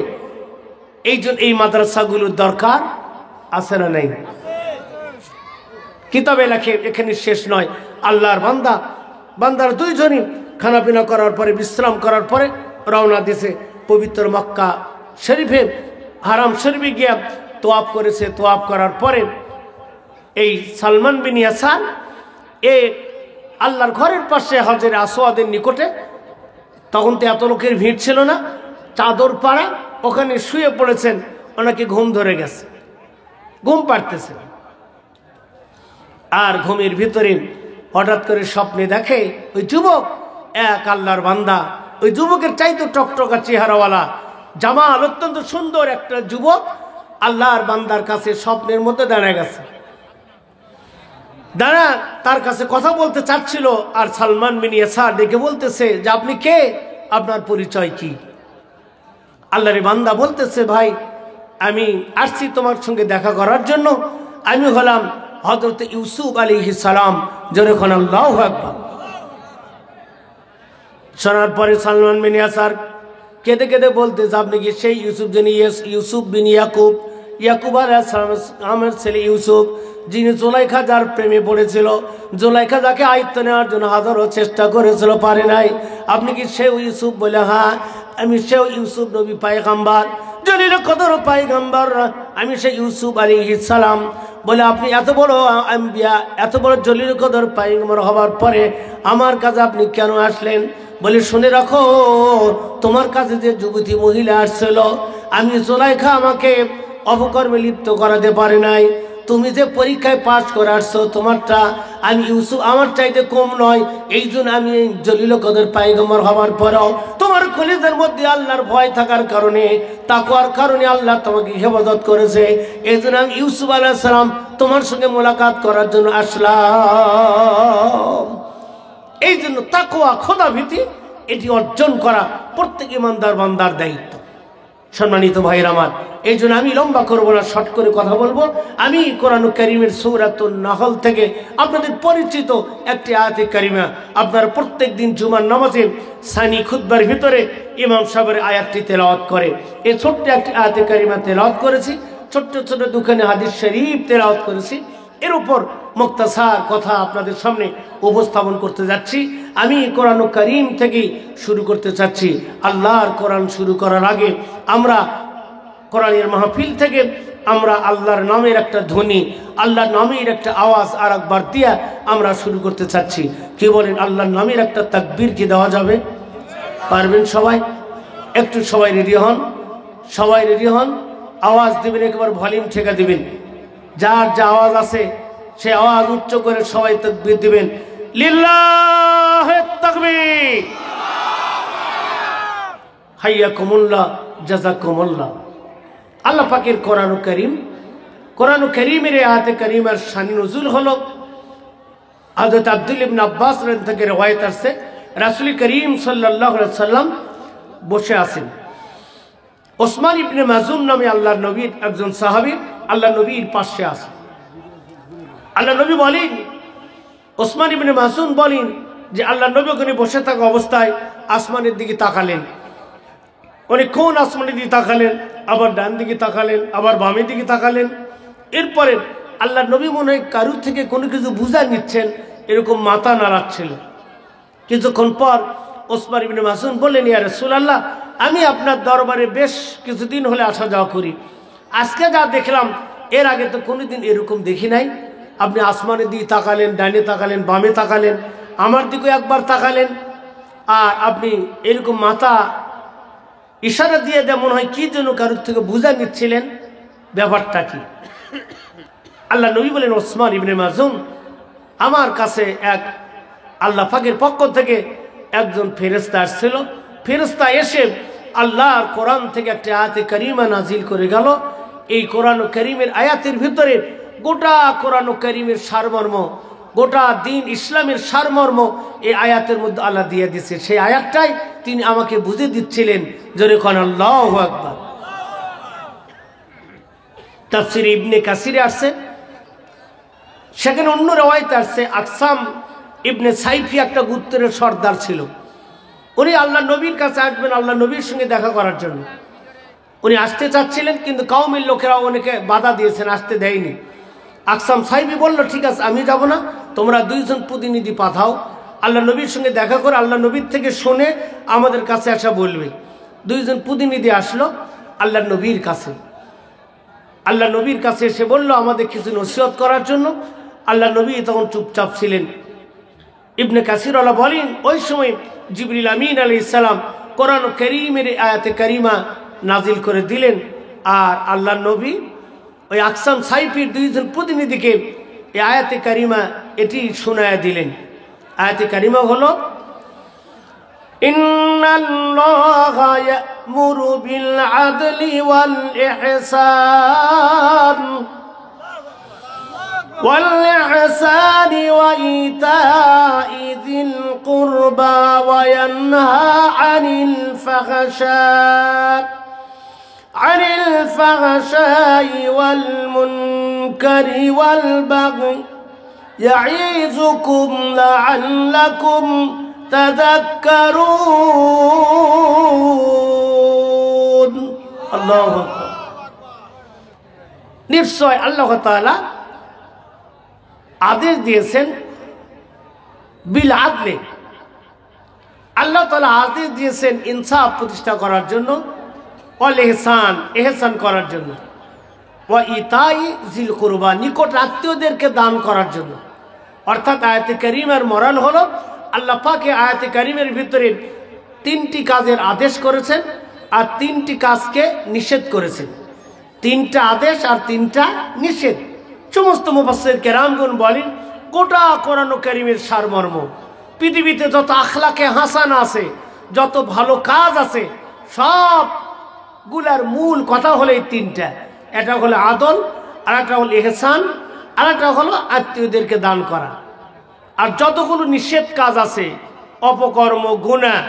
এই জন্য এই মাদ্রাসাগুলোর দরকার আছে না নাই? কিতাবে লেখে, এখানে শেষ নয়। আল্লাহর বান্দার দুইজনই খানাপিনা করার পরে, বিশ্রাম করার পরে রওনা দিয়েছে পবিত্র মক্কা শরীফে, হারাম শরীফে গিয়ে তোয়াফ করেছে। তোয়াফ করার পরে এই সালমান বিন ইয়াসার এ আল্লাহর ঘরের পাশে হজরে আসওয়াদের নিকটে, তখন তো এত লোকের ভিড় ছিল না, চাদর পাড়া ওখানে শুয়ে পড়েছেন। ওনাকে ঘুম ধরে গেছে, ঘুম পাড়তেছে। আর ঘুমের ভিতরে হঠাৎ করে স্বপ্নে দেখে ওই যুবক এক আল্লাহর বান্দা, ওই যুবকের চাইতে টকটকা চেহারাওয়ালা, জামাল, অত্যন্ত সুন্দর একটা যুবক আল্লাহর বান্দার কাছে স্বপ্নের মধ্যে দাঁড়ায় গেছে। দাঁড়া তার কাছে কথা বলতে চাচ্ছিল। আর সালমান বিন ইয়াসার ডেকে বলতেছে যে, আপনি কে? আপনার পরিচয় কি? আল্লাহর বান্দা বলতেছে, ভাই আমি আসছি তোমার সঙ্গে দেখা করার জন্য, আমি হলাম হযরত ইউসুফ আলাইহিস সালাম। যখন আল্লাহু আকবার শোনার পরে সালমান বিন ইয়াসার কেঁদে কেঁদে বলতেছে, আপনি কি সেই ইউসুফ যিনি ইউসুফ বিন ইয়াকুব আলাইহিস সালামের ছেলে ইউসুফ, যিনি জুলাইখা যার প্রেমে পড়েছিল, জুলাইখা যাকে আয়ত্ত নেওয়ার জন্য হাজারো চেষ্টা করেছিল, পারে নাই। আপনি কি সেও ইউসুফ? বলে হ্যাঁ, আমি সেও ইউসুফ নবী পায়গাম্বার, জলিল কদর পায়গাম্বার, আমি সেই ইউসুফ আলাইহিস সালাম। বলে আপনি এত বড় আম্বিয়া, এত বড় জলিল কদর পায়গাম্বার হবার পরে আমার কাছে আপনি কেন আসলেন? বলে শুনে রাখো, তোমার কাছে যে যুবতী মহিলা আসছিল, আমি জুলাইখা আমাকে অপকর্মে লিপ্ত করাতে পারে নাই। তুমি যে পরীক্ষায় পাশ করে আসছো, তোমারটা আমি ইউসুফ আমার চাইতে কম নয়। এই জন্য আমি জলিল কদর পায়গম্বর হওয়ার পরেও তোমার কলিজার মধ্যে আল্লাহর ভয় থাকার কারণে, তাকওয়ার কারণে আল্লাহ তোমাকে হেফাজত করেছে। এই জন্য আমি ইউসুফ আলাইহিস সালাম তোমার সঙ্গে মোলাকাত করার জন্য আসলাম। এই জন্য তাকওয়া, খোদা ভীতি, এটি অর্জন করা প্রত্যেক ইমানদার বান্দার দায়িত্ব। সম্মানিত ভাইয়ের আমার, এই জন্য আমি লম্বা করবো না, শর্ট করে কথা বলবো। আমি কোরআন কারীমের সূরাতুন নাহল থেকে আপনাদের পরিচিত একটি আয়াতে কারিমা, আপনারা প্রত্যেক দিন জুমার নামাজে সানি খুতবার ভিতরে ইমাম সাহেবের আয়াতটি তেলাওয়াত করে। এই ছোট্ট একটি আয়াতে কারিমা তেলাওয়াত করেছি, ছোট্ট ছোট দুখানে হাদিস শরীফ তেলাওয়াত করেছি। এর উপর মুক্তাসার কথা আপনাদের সামনে উপস্থাপন করতে যাচ্ছি। আমি কোরআন কারীম থেকে শুরু করতে চাচ্ছি। আল্লাহর কোরআন শুরু করার আগে আমরা কোরআনের মাহফিল থেকে আমরা আল্লাহর নামের একটা ধ্বনি, আল্লাহর নামের একটা আওয়াজ আর একবার দিয়া আমরা শুরু করতে চাচ্ছি। কি বলেন? আল্লাহর নামের একটা তাকবীর কি দেওয়া যাবে? পারবেন সবাই? একটু সবাই রেডি হন, সবাই রেডি হন। আওয়াজ দিবেন, একবার ভলিউম ঠেকা দিবেন। যার যা আওয়াজ আছে সে আওয়াজ উচ্চ করে সবাই তাকবীর দিবেন। লিল্লাহি তাকবীর, হাইয়াকুমুল্লাহ, জাযাকুমুল্লাহ। আল্লাহ পাকের কোরআন কারীমের আয়াতে কারিমার শানি নজুল হলো হযরত আব্দুল্লাহ ইবনে আব্বাস রাদিয়াল্লাহু থেকে রওয়ায়াত আছে, রাসূল করিম সাল্লাল্লাহু আলাইহি ওয়াসাল্লাম বসে আছেন। ওসমান ইবনে মাযুন নামে আল্লাহর নবীর একজন সাহাবী আল্লাহর নবীর পাশে আছে। আল্লাহ নবী বলেন, ওসমান ইবনে মাযুন বলেন যে আল্লাহর নবী ওখানে বসে থাকা অবস্থায় আসমানের দিকে তাকালেন। অনেকক্ষণ আসমানের দিকে তাকালেন, আবার ডান দিকে তাকালেন, আবার বামের দিকে তাকালেন। এরপরে আল্লাহর নবী মনে হয় কারুর থেকে কোনো কিছু বুঝা নিচ্ছেন, এরকম মাথা নাড়াচ্ছিল। কিছুক্ষণ পর ওসমান ইবনে মাযুন বললেন, ইয়া রাসূলুল্লাহ, আমি আপনার দরবারে বেশ কিছুদিন হলে আসা যাওয়া করি। আজকে যা দেখলাম, এর আগে তো কোনোদিন এরকম দেখি নাই। আপনি আসমানের দিকে তাকালেন, ডানে তাকালেন, বামে তাকালেন, আমার দিকেও একবার তাকালেন, আর আপনি এরকম মাথা ইশারা দিয়ে মনে হয় কি যেন কারোর থেকে বুঝা নিচ্ছিলেন, ব্যাপারটা কি? আল্লাহ নবী বলেন, ওসমান ইবনে মাযুন, আমার কাছে এক আল্লাহ পাকের পক্ষ থেকে একজন ফেরেশতা আসছিল। ফেরেশতা এসে আল্লাহর কোরআন থেকে একটা আয়াতে কারিমা নাজিল করে গেল। এই কোরআন কারীমের আয়াতের ভিতরে গোটা কোরআন কারীমের সারমর্ম, গোটা দিন ইসলামের সারমর্ম এই আয়াতের মধ্যে আল্লাহ দিয়ে দিচ্ছে। সেই আয়াতটাই তিনি আমাকে বুঝে দিচ্ছিলেন। জোরে কোন আল্লাহু আকবার। তাফসীর ইবনে কাসিরে আসছে, সেখানে অন্য রওয়ায়াতে আসছে, আকসাম ইবনে সাইফি একটা গোত্রের সর্দার ছিল। উনি আল্লাহ নবীর কাছে আসবেন আল্লাহ নবীর সঙ্গে দেখা করার জন্য। উনি আসতে চাচ্ছিলেন, কিন্তু কওমের লোকেরা অনেকে বাধা দিয়েছেন, আসতে দেয়নি। আকসাম সাইফি বলল, ঠিক আছে, আমি যাব না, তোমরা দুইজন প্রতিনিধি পাঠাও, আল্লাহ নবীর সঙ্গে দেখা করে আল্লাহ নবীর থেকে শুনে আমাদের কাছে আসা বলবে। দুইজন প্রতিনিধি আসলো আল্লাহ নবীর কাছে। আল্লাহ নবীর কাছে এসে বলল আমাদের কিছু নসিহত করার জন্য। আল্লাহ নবী তখন চুপচাপ ছিলেন। ইবনে কাসির আল্লাহ বলেন, ওই সময় জিবরিল আমিন আলাইহিস সালাম কোরআন কারীমের আয়াতে কারিমা নাজিল করে দিলেন। আর আল্লাহ নবী ওই আকসাম সাইফির দুইজন প্রতিনিধিকে এই আয়াতে কারিমা এটি শোনায়া দিলেন। আয়াতে কারিমা হলো, ইন্নাল্লাহা ইয়া'মুরু বিল আদলি ওয়াল ইহসান والإحسان وإيتاء ذي القربى وينهى عن الفحشاء والمنكر والبغي يعظكم لعلكم تذكرون। الله أكبر। নিশ্চয় আল্লাহ তাআলা আদেশ দিয়েছেন বিল আদলে, আল্লাহ তাআলা আদেশ দিয়েছেন ইনসাফ প্রতিষ্ঠা করার জন্য, ওয়াল ইহসান, ইহসান করার জন্য, ওয়া ইতাই জিল কুরবা, নিকট আত্মীয়দেরকে দান করার জন্য। অর্থাৎ আয়াতে কারিমের মোরাল হলো আল্লাহ পাক আয়াতে কারিমের ভিতরে 3টি কাজের আদেশ করেছেন আর 3টি কাজকে নিষেধ করেছেন। 3টা আদেশ আর 3টা নিষেধ। সমস্ত মুফাসসির কেরামগণ বলেন গোটা কোরআন কারিমের সারমর্ম, পৃথিবীতে যত আখলাকে হাসানা আছে, যত ভালো কাজ আছে, সবগুলার মূল কথা হলো এই 3টা। এটা হলো আদল, আর একটা হলো ইহসান, আর একটা হলো আত্মীয়দেরকে দান করা। আর যতগুলো নিষেধ কাজ আছে, অপকর্ম, গুনাহ,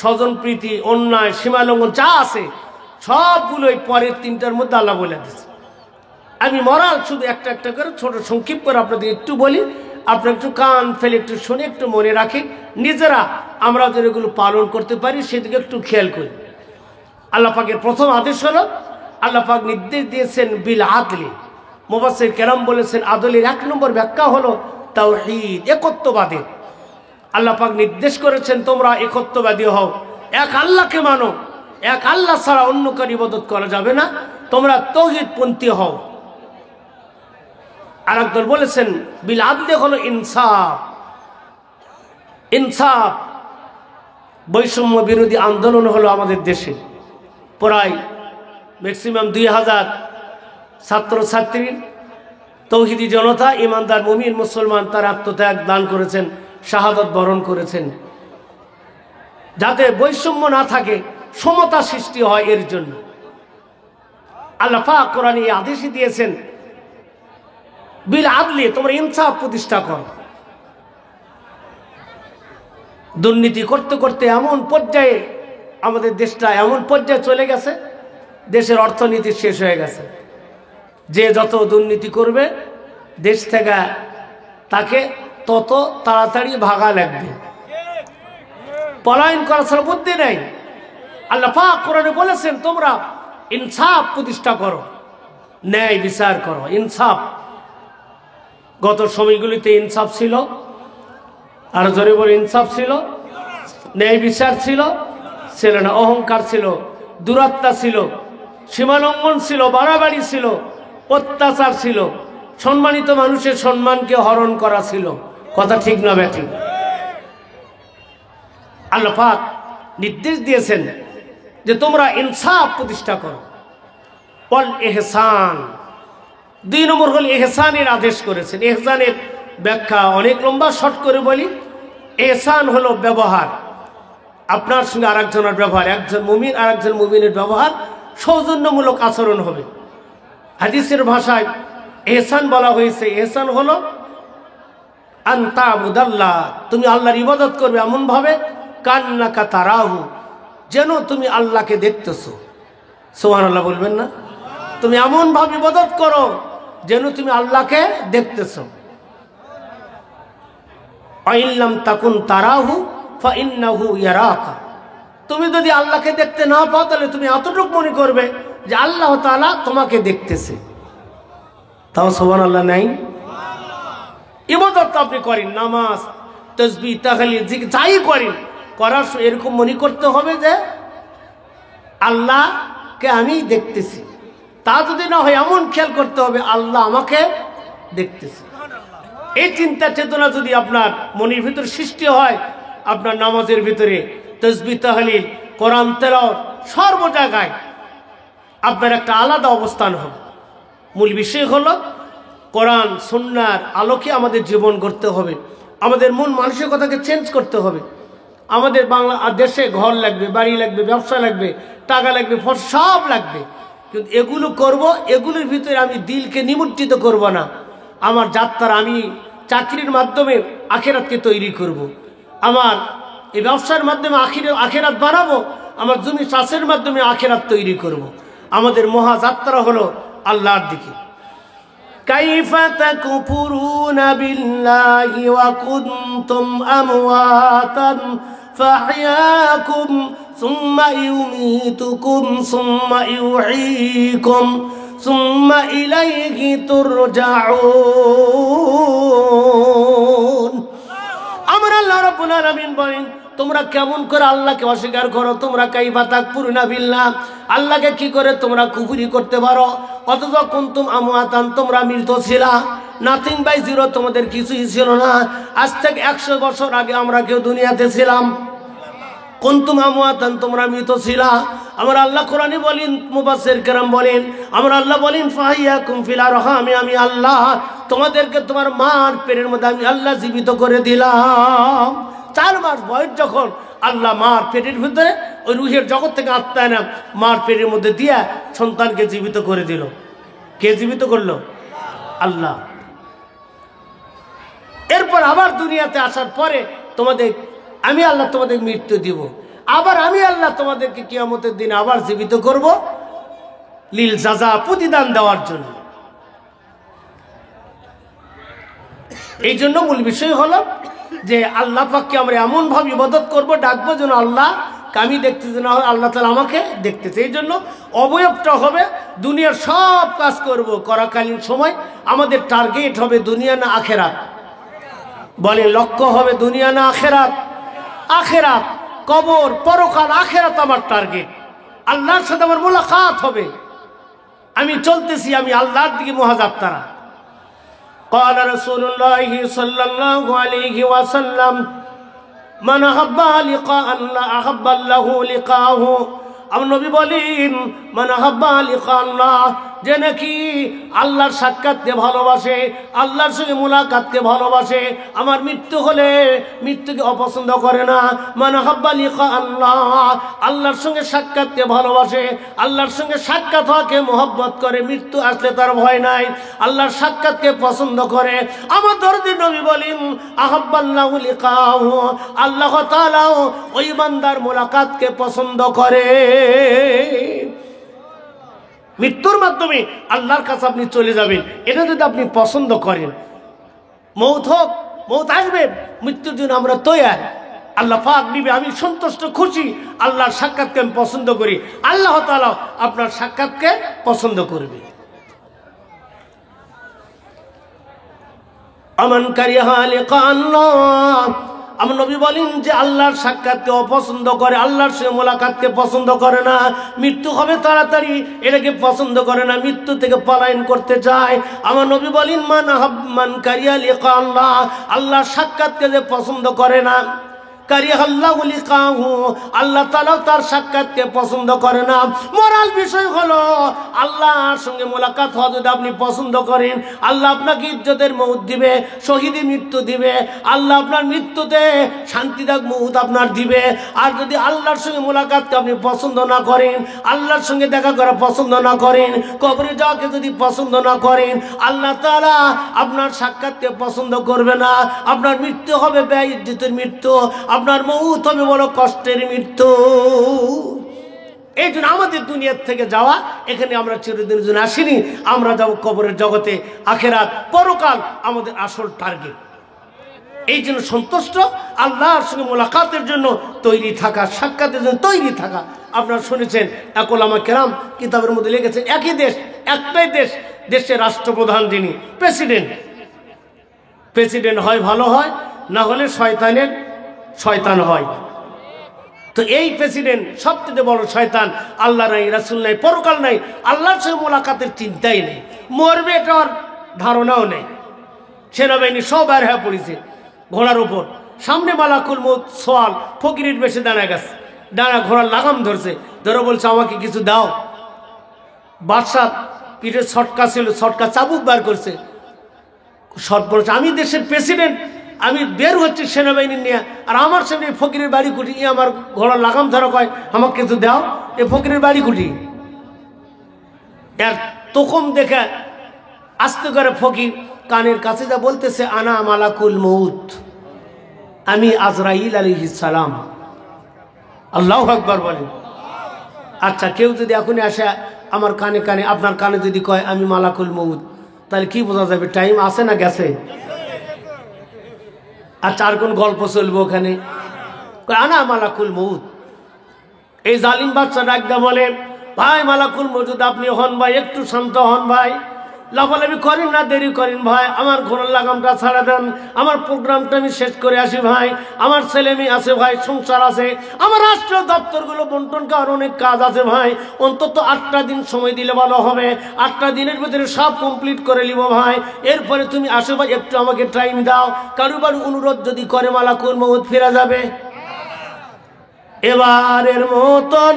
স্বজনপ্রীতি, অন্যায়, সীমালঙ্ঘন যা আছে, সবগুলোই পরের 3টার মধ্যে আল্লাহ বলে দিচ্ছে। আমি মরাল শুধু একটা একটা করে ছোট সংক্ষিপ্ত করে আপনাদের একটু বলি, আপনারা একটু কান ফেলে একটু শুনে একটু মনে রাখি, নিজেরা আমরা যেন এগুলো পালন করতে পারি সেদিকে একটু খেয়াল করি। আল্লাহ পাকের প্রথম আদেশ হলো আল্লাহ পাক নির্দেশ দিয়েছেন বিল আদলি। মুফাসসির কেরাম বলেছেন আদলের 1 নম্বর ব্যাখ্যা হলো তাওহীদ, একত্ববাদী। আল্লাহ পাক নির্দেশ করেছেন তোমরা একত্ববাদী হও, এক আল্লাহকে মানো, এক আল্লাহ ছাড়া অন্য কারো ইবাদত করা যাবে না, তোমরা তাওহীদপন্থী হও। আর একদল বলেছেন বিল আদলি হলো ইনসাফ। ইনসাফ, বৈষম্য বিরোধী আন্দোলন হলো আমাদের দেশে প্রায় ম্যাক্সিমাম 2000 ছাত্রছাত্রী, তৌহিদি জনতা, ইমানদার মুমিন মুসলমান তার আত্মত্যাগ দান করেছেন, শাহাদত বরণ করেছেন, যাতে বৈষম্য না থাকে, সমতা সৃষ্টি হয়। এর জন্য আল্লাহ পাক কোরআনে এই আদেশই দিয়েছেন বিল আদলি, তোমরা ইনসাফ প্রতিষ্ঠা করো। দুর্নীতি করতে করতে এমন পর্যায়ে আমাদের দেশটা এমন পর্যায়ে চলে গেছে, দেশের অর্থনীতি শেষ হয়ে গেছে। যে যত দুর্নীতি করবে দেশ থেকে তাকে তত তাড়াতাড়ি ভাগা লাগবে, পলায়ন করা ছাড়া বুদ্ধি নেই। আল্লাহ পাক কোরআনে বলেছেন তোমরা ইনসাফ প্রতিষ্ঠা করো, ন্যায় বিচার করো, ইনসাফ। গত সময়গুলিতে ইনসাফ ছিল, আর জোরে বলে ইনসাফ ছিল, ন্যায় বিচার ছিল না, অহংকার ছিল, দুরাত্মা ছিল, সীমালঙ্ঘন ছিল, বাড়াবাড়ি ছিল, অত্যাচার ছিল, সম্মানিত মানুষের সম্মানকে হরণ করা ছিল। কথা ঠিক না ব্যাঠিক? আল্লাহ পাক নির্দেশ দিয়েছেন যে তোমরা ইনসাফ প্রতিষ্ঠা করো। ওয়াল ইহসান, 2 নম্বর হল ইহসানের আদেশ করেছেন। ইহসানের ব্যাখ্যা অনেক লম্বা, শর্ট করে বলি। ইহসান হলো ব্যবহার, আপনার সঙ্গে আরেকজনের ব্যবহার, একজন মুমিন আরেকজন মুমিনের ব্যবহার সৌজন্যমূলক আচরণ হবে। হাদিসের ভাষায় ইহসান বলা হয়েছে, ইহসান হলো আনতা আবুদাল্লাহ, তুমি আল্লাহর ইবাদত করবে এমন ভাবে কান্নাকা তারাহু, যেন তুমি আল্লাহকে দেখতেছো। সুবহানাল্লাহ বলবেন না? তুমি এমন ভাবে ইবাদত করো যেন তুমি আল্লাহকে দেখতেছো। আইল্লাম তাকুন তারাহু ফাইন্নাহু ইয়ারাকা, তুমি যদি আল্লাহকে দেখতে না পাও তাহলে তুমি এতটুকু মনে করবে যে আল্লাহ তাআলা তোমাকে দেখতেছে। তাও সুবহানাল্লাহ নাই? ইবাদত আপনি করেন, নামাজ, তাসবিহ, তাহলিল, জিকির যাই করেন, করার এরকম মনে করতে হবে যে আল্লাহকে আমি দেখতেছি। তা যদি না হয় এমন খেয়াল করতে হবে আল্লাহ আমাকে দেখতেছে। এই চিন্তা চেতনা যদি আপনার মনের ভিতরে সৃষ্টি হয়, আপনার নামাজের ভিতরে তাসবিহ, তাহলিল, কোরআন তেলাওয়াত সর্ব জায়গায় আপনার একটা আলাদা অবস্থান হবে। মূল বিষয় হলো কোরআন সুন্নাহর আলোকে আমাদের জীবন গড়তে হবে, আমাদের মন মানসিকতাকে চেঞ্জ করতে হবে। আমাদের দেশে ঘর লাগবে, বাড়ি লাগবে, ব্যবসা লাগবে, টাকা লাগবে, সব লাগবে, কিন্তু এগুলো করব, এগুলোর ভিতরে আমি দিলকে নিমজ্জিত করব না। আমার যাত্রা আমি চাকরির মাধ্যমে আখিরাতকে তৈরি করব, আমার এই ব্যবসার মাধ্যমে আখিরাত বানাবো, আমার জমি চাষের মাধ্যমে আখিরাত তৈরি করব। আমাদের মহাযাত্রা হলো আল্লাহর দিকে। কাইফা তাকফুরুনা বিল্লাহি ওয়া কুনতুম আমওয়াতান ফাহইয়াকুম সুম্মা ইউমীতুকুম সুম্মা ইউহয়ীকুম সুম্মা ইলাইহি তুরজাউন। আমার আল্লাহ রাব্বুল আলামিন বলেন, তোমরা কেমন করে আল্লাহকে অস্বীকার করো? তোমরা কাইফা তাকফুরুনা বিল্লাহ, আল্লাহকে কি করে তোমরা কুফরি করতে পারো? অথচ কুনতুম আমওয়াতান, তোমরা মৃত ছিলা, নাথিং বাই জিরো, তোমাদের কিছুই ছিল না। আজ থেকে 100 বছর আগে আমরা কেউ দুনিয়াতে ছিলাম? কুনতুম আমওয়াতান, তোমরা মৃত ছিলা। আমার আল্লাহ কোরআনে বলেন, মুফাসসির কেরাম বলেন, আমার আল্লাহ বলেন ফাহিয়াকুম ফিল আরহামি, আমি আল্লাহ তোমাদেরকে তোমার মার পেটের মধ্যে আমি আল্লাহ জীবিত করে দিলাম। 4 মাস বয়স যখন আল্লাহ মার পেটের ভিতরে ওই রুহের জগৎ থেকে আত্মা না মার পেটের মধ্যে দিয়া সন্তানকে জীবিত করে দিল। কে জীবিত করলো? আল্লাহ। এরপর আবার দুনিয়াতে আসার পরে তোমাদের আমি আল্লাহ তোমাদের মৃত্যু দিব, আবার আমি আল্লাহ তোমাদেরকে কিয়ামতের দিন আবার জীবিত করব, লিল জাযা, প্রতিদান দেওয়ার জন্য। এই জন্য মূল বিষয় হলো যে আল্লাহ পাককে আমরা এমন ভাবে ইবাদত করব, ডাকবো যেন আল্লাহ আমি দেখতেছি না, আল্লাহ তাআলা আমাকে দেখতেছে। এই জন্য অবয়বটা হবে দুনিয়ার সব কাজ করব, করাকালীন সময় আমাদের টার্গেট হবে দুনিয়া না আখেরাত। বলে লক্ষ্য হবে দুনিয়া না আখেরাত? আখেরাত, কবর, পরকাল, আখেরাত আমার টার্গেট। আল্লাহর সাথে আমার মুলাকাত হবে, আমি চলতেছি, আমি আল্লাহর দিকে মুহাজাত্তারা। قال رسول الله صلى الله عليه وسلم من أحب لقاء الله أحب الله لقاءه। আমার নবী বলেন মান আহাব্বা লিকা আল্লাহ, যে নাকি আল্লাহর সাক্ষাৎকে ভালোবাসে, আল্লাহর সঙ্গে মুলাকাতকে ভালোবাসে, আমার মৃত্যু হলে মৃত্যুকে অপছন্দ করে না। মান আহাব্বা লিকা আল্লাহ, আল্লাহর সঙ্গে সাক্ষাৎকে ভালোবাসে, আল্লাহর সঙ্গে সাক্ষাৎ হওয়াকে মহব্বত করে, মৃত্যু আসলে তার ভয় নাই, আল্লাহর সাক্ষাৎকে পছন্দ করে। আমার দরদি নবী বলেন আহাব্বাল্লাহু লিকাহু, আল্লাহ তাআলা ওই বান্দার মুলাকাতকে পছন্দ করে। মৃত্যুর মাধ্যমে আল্লাহর কাছে আপনি চলে যাবেন, এটা যদি আপনি পছন্দ করেন। মৌত হোক, মৌত আসবে, মৃত্যুর জন্য আমরা তৈয়ার, আল্লাহ পাক দিবে, আমি সন্তুষ্ট খুশি, আল্লাহর সাক্ষাৎকে আমি পছন্দ করি, আল্লাহ তাআলা আপনার সাক্ষাৎকে পছন্দ করবে। আমান কারিহা লিকা আল্লাহ, আমার নবী বলেন যে আল্লাহর সাক্ষাৎকে অপছন্দ করে, আল্লাহর সঙ্গে মোলাকাতকে পছন্দ করে না, মৃত্যু হবে তাড়াতাড়ি এটাকে পছন্দ করে না, মৃত্যু থেকে পলায়ন করতে চায়। আমার নবী বলেন মান কারিয়া লিকা আল্লাহ, আল্লাহর সাক্ষাৎকে যে পছন্দ করে না, কারিহাল্লাহু লিকাহু, আল্লাহ তাআলা তার সাক্ষাৎকে পছন্দ করে না। মোরাল বিষয় হলো আল্লাহর সঙ্গে মোলাকাত হওয়া যদি আপনি পছন্দ করেন, আল্লাহ আপনাকে ইজ্জতের মউত দিবে, শহীদি মৃত্যু দিবে, আল্লাহ আপনার মৃত্যুতে শান্তিদায়ক মউত আপনার দিবে। আর যদি আল্লাহর সঙ্গে মোলাকাতকে আপনি পছন্দ না করেন, আল্লাহর সঙ্গে দেখা করা পছন্দ না করেন, কবরে যাওয়াকে যদি পছন্দ না করেন, আল্লাহ তাআলা আপনার সাক্ষাৎকে পছন্দ করবে না, আপনার মৃত্যু হবে বেইজ্জতের মৃত্যু, আপনার মউত হবে বড় কষ্টের মৃত্যু। এই জন্য আমাদের দুনিয়ার থেকে যাওয়া, এখানে আমরা চিরদিনের জন্য আসিনি, আমরা যাব কবরের জগতে, আখেরাত, পরকাল আমাদের আসল টার্গেট। এই জন্য সন্তুষ্ট, আল্লাহর সঙ্গে মোলাকাতের জন্য তৈরি থাকা, সাক্ষাতের জন্য তৈরি থাকা। আপনারা শুনেছেন এক উলামা কেরাম কিতাবের মধ্যে লিখেছেন, একই দেশ, একটাই দেশ, দেশের রাষ্ট্রপ্রধান যিনি প্রেসিডেন্ট হয় ভালো হয়, না হলে শয়তান হয়। তো এই প্রেসিডেন্ট সবচেয়ে বড় শয়তান। আল্লাহ নাই, রাসূল নাই, পরকাল নাই, আল্লাহর সঙ্গে মোলাকাতের চিন্তাই নেই, মরবে এটার ধারণাও নেই। সেনাবাহিনী সব বের হয়ে পড়েছে ঘোড়ার উপর, সামনে মালাকুল মউত সোয়াল ফকিরের বেশে দাঁড়া গেছে, দাঁড়া ঘোড়ার লাগাম ধরছে, ধরে বলছে আমাকে কিছু দাও। বাদশাহ পিঠে ছটকা ছিল, ছটকা চাবুক বার করছে, শট বলছে আমি দেশের প্রেসিডেন্ট, আমি বের হচ্ছি সেনাবাহিনী নিয়ে, আর আমার সামনে ফকিরের বাড়ি কুটি, আমার ঘোড়ার লাগাম ধরা কয় আমাকে কিছু দাও, এ ফকিরের বাড়ি কুটি। এর তখন দেখে আস্তে করে ফকির কানের কাছে যা বলতেছে আনা মালাকুল মউত, আমি আজরাইল আলাইহিস সালাম। আল্লাহু আকবার বলেন। আচ্ছা, কেউ যদি এখনই আসে আমার কানে কানে, আপনার কানে যদি কয় আমি মালাকুল মউত, তাহলে কি বোঝা যাবে টাইম আছে না গেছে? আচ্ছা, আর কোন গল্প চলবে ওখানে? আনা মালাকুল মউত। এই জালিম বাদশা ডাকদা বলে ভাই মালাকুল মওত আপনি হন ভাই, একটু শান্ত হন ভাই, লাফালাফি করেন না, দেরি করেন ভাই, আমার ঘোড়ার লাগামটা ছাড়া দেন, আমার প্রোগ্রামটা আমি শেষ করে আসি ভাই, আমার ছেলে মেয়ে আছে ভাই, সংসার আছে, আমার রাষ্ট্রীয় দপ্তরগুলো বন্টন করার অনেক কাজ আছে ভাই, অন্তত 8টা দিন সময় দিলে ভালো হবে, 8টা দিনের ভিতরে সব কমপ্লিট করে নিব ভাই, এরপরে তুমি আসো ভাই, একটু আমাকে টাইম দাও। কারোবার অনুরোধ যদি করে মালাকুল মওত ফিরে যাবে। এবারের মতন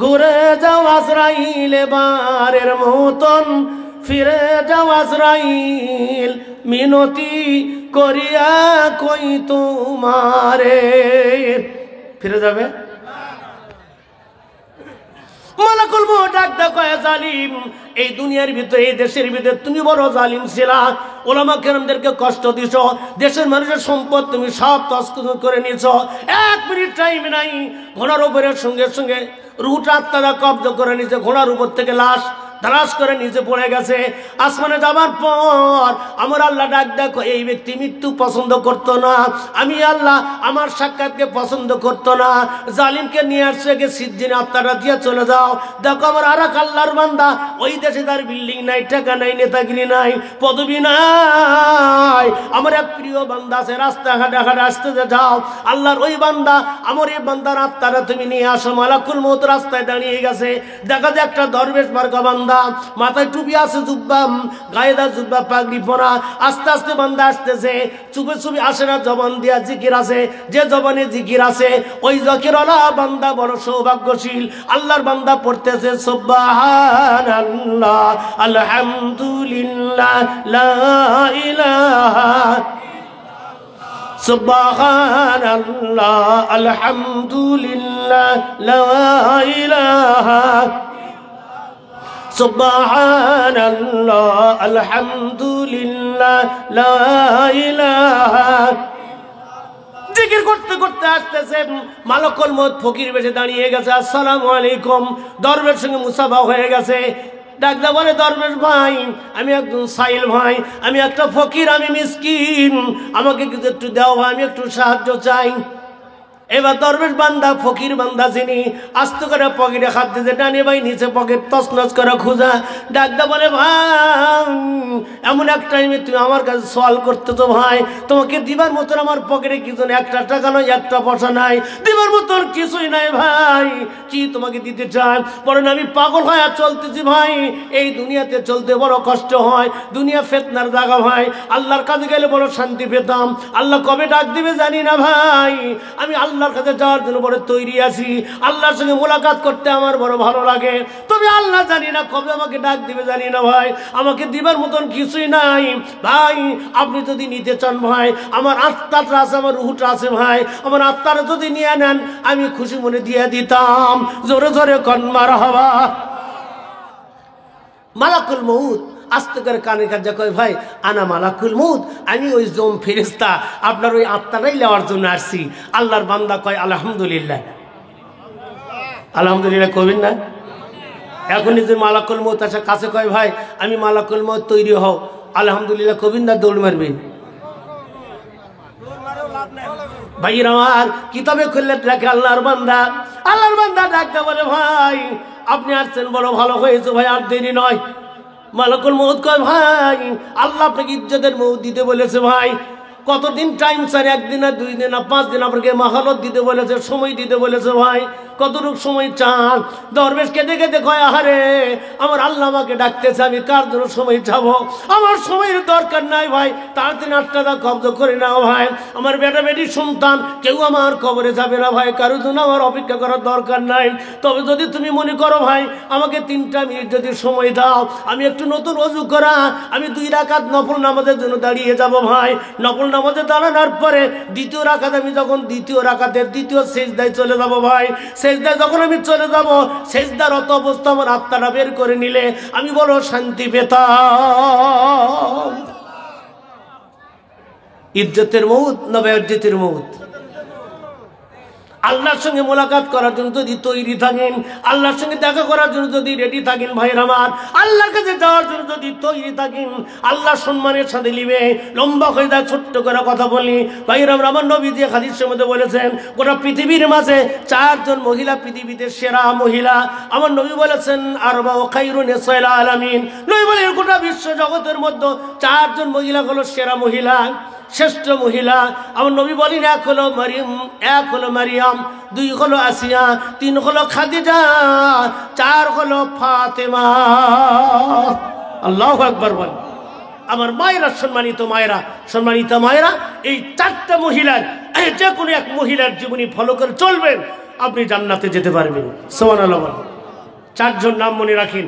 ঘুরে যাও আজরাইল, এবারের মতন ফিরে যাও আজরাইল, মিনতি করিয়া কই তোমারে। ফিরে যাবে? মালাকুল মওত ডাক দাও, কয় জালিম, এই দুনিয়ার ভিতরে, এই দেশের ভিতরে তুমি বড় জালিম ছিলা, ওলামা কেরামদেরকে কষ্ট দিছ, দেশের মানুষের সম্পদ তুমি সব তছনছ করে নিয়েছ, 1 মিনিট টাইম নাই, ঘোড়ার উপরে সঙ্গে সঙ্গে রুহটা আত্মারা কব্জ করে নিয়েছে, ঘোড়ার উপর থেকে লাশ ধারাস করে নিচে পড়ে গেছে। আসমানে যাবার পর আমার আল্লাহ ডাক দেখো, এই ব্যক্তি মৃত্যু পছন্দ করতো না, আমি আল্লাহ আমার সাক্ষাৎকে পছন্দ করতো না, জালিমকে নিয়ে আসছে গে সিদ্দিনে আত্মাটা দিয়ে চলে যাও। দেখো আমার আর এক আল্লাহর বান্দা, ওই দেশে তার বিল্ডিং নাই, টাকা নাই, নেতাগিরি নাই, পদবি নাই, আমার এক প্রিয় বান্দা আছে, রাস্তাঘাটে ঘাটে আসতে যাও, আল্লাহর ওই বান্দা, আমার এই বান্দার আত্মাটা তুমি নিয়ে আসো। মালাকুল মওত রাস্তায় দাঁড়িয়ে গেছে, দেখা যায় একটা দরবেশ মার্কা বান্দা, মাথায় টুপি আছে, জুব্বা গায়েদার জুব্বা, পাগড়ি পরা, আস্তে আস্তে বান্দা আসতেছে, চুপে চুপে আসে না, জবান দিয়া জিকির আছে, যে জবানে জিকির আছে ওই জিকিরওয়ালা বান্দা বড় সৌভাগ্যশীল। আল্লাহর বান্দা পড়তেছে সুবহানাল্লাহ, আলহামদুলিল্লাহ, লা ইলাহা, সুবহানাল্লাহ, আলহামদুলিল্লাহ, লা ইলাহা, সুবহানাল্লাহ, আলহামদুলিল্লাহ, লা ইলাহা। জিকির করতে করতে আসতেছে, মালাকুল মওত ফকির বেশে দাঁড়িয়ে গেছে, আসসালামু আলাইকুম, দরবেশ সঙ্গে মুসাফা হয়ে গেছে। ডাকদা বলে, দরবেশ ভাই, আমি একজন সাইল ভাই, আমি একটা ফকির, আমি মিসকিন, আমাকে কিছু একটু দাও ভাই, আমি একটু সাহায্য চাই। এবার দরবেশ বান্দা, ফকির বান্দা যিনি, আস্তে করে পকেটে হাত দিতে, ডানে ভাই নিচে পকেট তছনছ করে খোঁজা। ডাকদা বলে, ভাই এমন এক টাইমে তুমি আমার কাছে সওয়াল করতেছো ভাই, তোমাকে দিবার মতন আমার পকেটে কিছু নেই, 1টা টাকা নয়, 1টা পয়সা নাই, দিবার মতন কিছুই নাই ভাই, কি তোমাকে দিতে চান? বলেন, আমি পাগল হয়ে আর চলতেছি ভাই, এই দুনিয়াতে চলতে বড় কষ্ট হয়, দুনিয়া ফিতনার জায়গা ভাই, আল্লাহর কাছে গেলে বড় শান্তি পেতাম, আল্লাহ কবে ডাক দিবে জানি না ভাই, আমি আল্লাহর কাছে যাওয়ার জন্য বড় তৈরি আছি, আল্লাহর সঙ্গে মোলাকাত করতে আমার বড় ভালো লাগে, তবে আল্লাহ জানি না কবে আমাকে ডাক দিবে জানি না ভাই, আমাকে দিবার মতন কিছুই নাই ভাই, আপনি যদি নিতে চান ভাই, আমার আত্মাটা আছে, আমার রুহটা আছে ভাই, আমার আত্মাটা যদি নিয়ে নেন আমি খুশি মনে দিয়ে দিতাম। জোরে জোরে কোন মারহাবা। মালাকুল মওত আস্তে করে কানে কাজে কয়, ভাই আনা মালাকুল মওত, আমি ওই জম ফেরেশতা, আপনার ওই আত্মাটাই নেওয়ার জন্য আসছি। আল্লাহর বান্দা কয়, আলহামদুলিল্লাহ, আলহামদুলিল্লাহ কবেন না? এখন যে মালাকুল মওত আসে কাছে কয়, ভাই আমি মালাকুল মওত, তৈরি হও, আলহামদুলিল্লাহ কবেন না, দৌড় মারবেন? ভাইয়ের আমার কিতাবে খুললে দেখে আল্লাহর বান্দা, আল্লাহর বান্দা ডাকতে বলে, ভাই আপনি আসছেন বড় ভালো হয়েছে ভাই, আর দেরি নয়। মালাকুল মওত কয়, ভাই আল্লাহ আপনাকে ইজ্জতের মওত দিতে বলেছে ভাই, কতদিন টাইম স্যার, 1 দিন না 2 দিন না 5 দিন, আপনাকে মাহালত দিতে বলেছে, সময় দিতে বলেছে ভাই, কতটুকু সময় চান? দরবেশ কেঁদে কেঁদে কয়, আহারে আমার আল্লাহ আমাকে ডাকতেছে, আমি কার জন্য সময় চাবো? আমার সময়ের দরকার নাই ভাই, তাড়াতাড়ি 8 টাকা কব্জ করে নাও ভাই, আমার বেটা বেটি সন্তান কেউ আমার কবরে যাবে না ভাই, কারোর জন্য আমার অপেক্ষা করার দরকার নাই, তবে যদি তুমি মনে করো ভাই আমাকে 3টা মিনিট যদি সময় দাও, আমি একটু নতুন ওযু করা, আমি 2 রাকাত নফল নামাজের জন্য দাঁড়িয়ে যাব ভাই, নফল নামাজে দাঁড়ানোর পরে 2য় রাকাত, আমি যখন 2য় রাকাতের 2য় সিজদায় চলে যাব ভাই, সিজদায় যখন আমি চলে যাব, সিজদারত অবস্থা আমার আত্মাটা বের করে নিলে আমি বড় শান্তি পেতাম। ইজ্জতের মওত না বেইজ্জতের মওত? আল্লাহর সঙ্গে মোলাকাত করার জন্য যদি তৈরি থাকেন, আল্লাহর সঙ্গে দেখা করার জন্য যদি রেডি থাকেন ভাইরা আমার, আল্লাহর কাছে যাওয়ার জন্য যদি তৈরি থাকেন, আল্লাহ সম্মানের সাথে নিবে। লম্বা হয়ে যায়, ছোট্ট করে কথা বলি ভাইরা আমার। নবী যে হাদিসের মধ্যে বলেছেন গোটা পৃথিবীর মাঝে 4 জন মহিলা পৃথিবীতে সেরা মহিলা। আমার নবী বলেছেন আরবা খায়রুন নিসাইল আলামিন। নবী বলেন গোটা বিশ্ব জগতের মধ্যে 4 জন মহিলা হলো সেরা মহিলা, শ্রেষ্ঠ মহিলা। আমার নবী বলেন এক হলো মারিয়াম, 2 হলো আসিয়া, 3 হলো খাদিজা, 4 হলো ফাতেমা। আল্লাহু আকবার বল। আমার মায়েরা, সম্মানিত মায়েরা, এই 4টা মহিলার যে কোনো এক মহিলার জীবনী ফলো করে চলবেন, আপনি জান্নাতে যেতে পারবেন। সুবহানাল্লাহ। 4 জন নাম মনে রাখেন।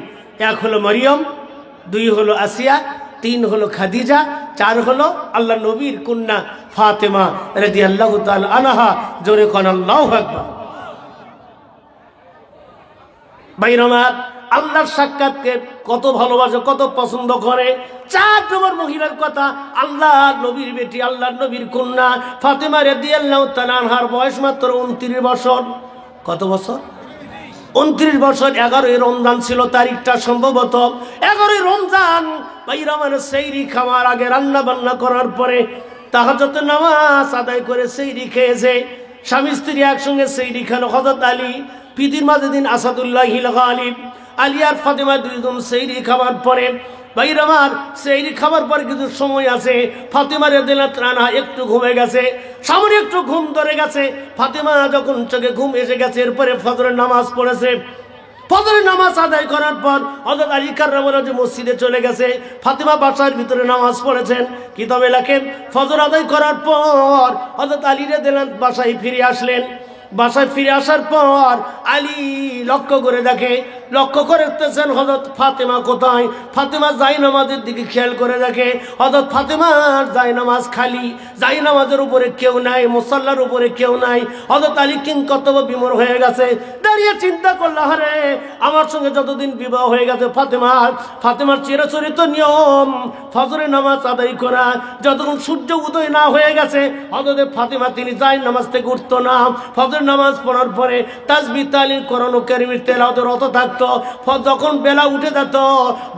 1 হলো মারিয়াম, 2 হলো আসিয়া, 3 হলো খাদিজা, 4 হলো আল্লাহ নবীর কন্যা ফাতেমা রাদিয়াল্লাহু তাআলা আনহা। জোরে কোন আল্লাহু আকবার। ভাইরা আল্লাহর সাক্ষাৎকে কত ভালোবাসে, কত পছন্দ করে। 4 নম্বর মহিলার কথা, আল্লাহ নবীর বেটি, আল্লাহ নবীর কন্যা ফাতেমা রাদিয়াল্লাহু তাআলা আনহার বয়স মাত্র 29 বছর। কত বছর? 29 বছর। 11ই রমজান ছিল তারিখটা, সম্ভবত 11ই রমজান। ভাইরা আমার, সেহরি খাওয়ার আগে, রান্না বান্না করার পরে তাহাজ্জুদের নামাজ আদায় করে সেহরি খেয়েছে। স্বামী স্ত্রী একসঙ্গে সেহরি খেলো। হযরত আলী পৃথিবীর মাঝে দিন আসাদুল্লাহিল গালিব, আলী আর ফাতেমা 2 জন সেহরি খাওয়ার পরে, ভাইরা আমার, সেহরি খাওয়ার পরে কিছু সময় আছে, ফাতেমা রাদিয়াল্লাহু তাআলা একটু ঘুমে গেছে, সামনে একটু ঘুম ধরে গেছে। ফাতেমা যখন চোখে ঘুম এসে গেছে, এরপরে ফজরের নামাজ পড়েছে। ফজরের নামাজ আদায় করার পর হযরত আলী কাররামাল্লাহু মসজিদে চলে গেছে। ফাতেমা বাসার ভিতরে নামাজ পড়েছেন। কিতাবে লেখেন ফজর আদায় করার পর হযরত আলী রাদিয়াল্লাহু বাসায় ফিরে আসলেন। বাসায় ফিরে আসার পর আলী লক্ষ্য করে দেখতেছেন হযরত ফাতেমা কোথায়। ফাতেমা জায়নামাজের দিকে খেয়াল করে দেখে হযরত ফাতেমার জায়নামাজ খালি, জায়নামাজের উপরে কেউ নাই, মুসাল্লার উপরে কেউ নাই। হযরত আলী কিংকর্তব্য বিমূঢ় হয়ে গেছে। দাঁড়িয়ে চিন্তা করল, আরে আমার সঙ্গে যতদিন বিবাহ হয়ে গেছে ফাতেমার চিরাচরিত নিয়ম ফজরের নামাজ আদায় করা। যতক্ষণ সূর্য উদয় না হয়ে গেছে হযরত ফাতেমা তিনি জায়নামাজ থেকে উঠতো না। নামাজ পড়ার পরে তাসবিহ তাহলিল কোরআন কারীমের তেলাওয়াতে রত থাকতো। যখন বেলা উঠে যেত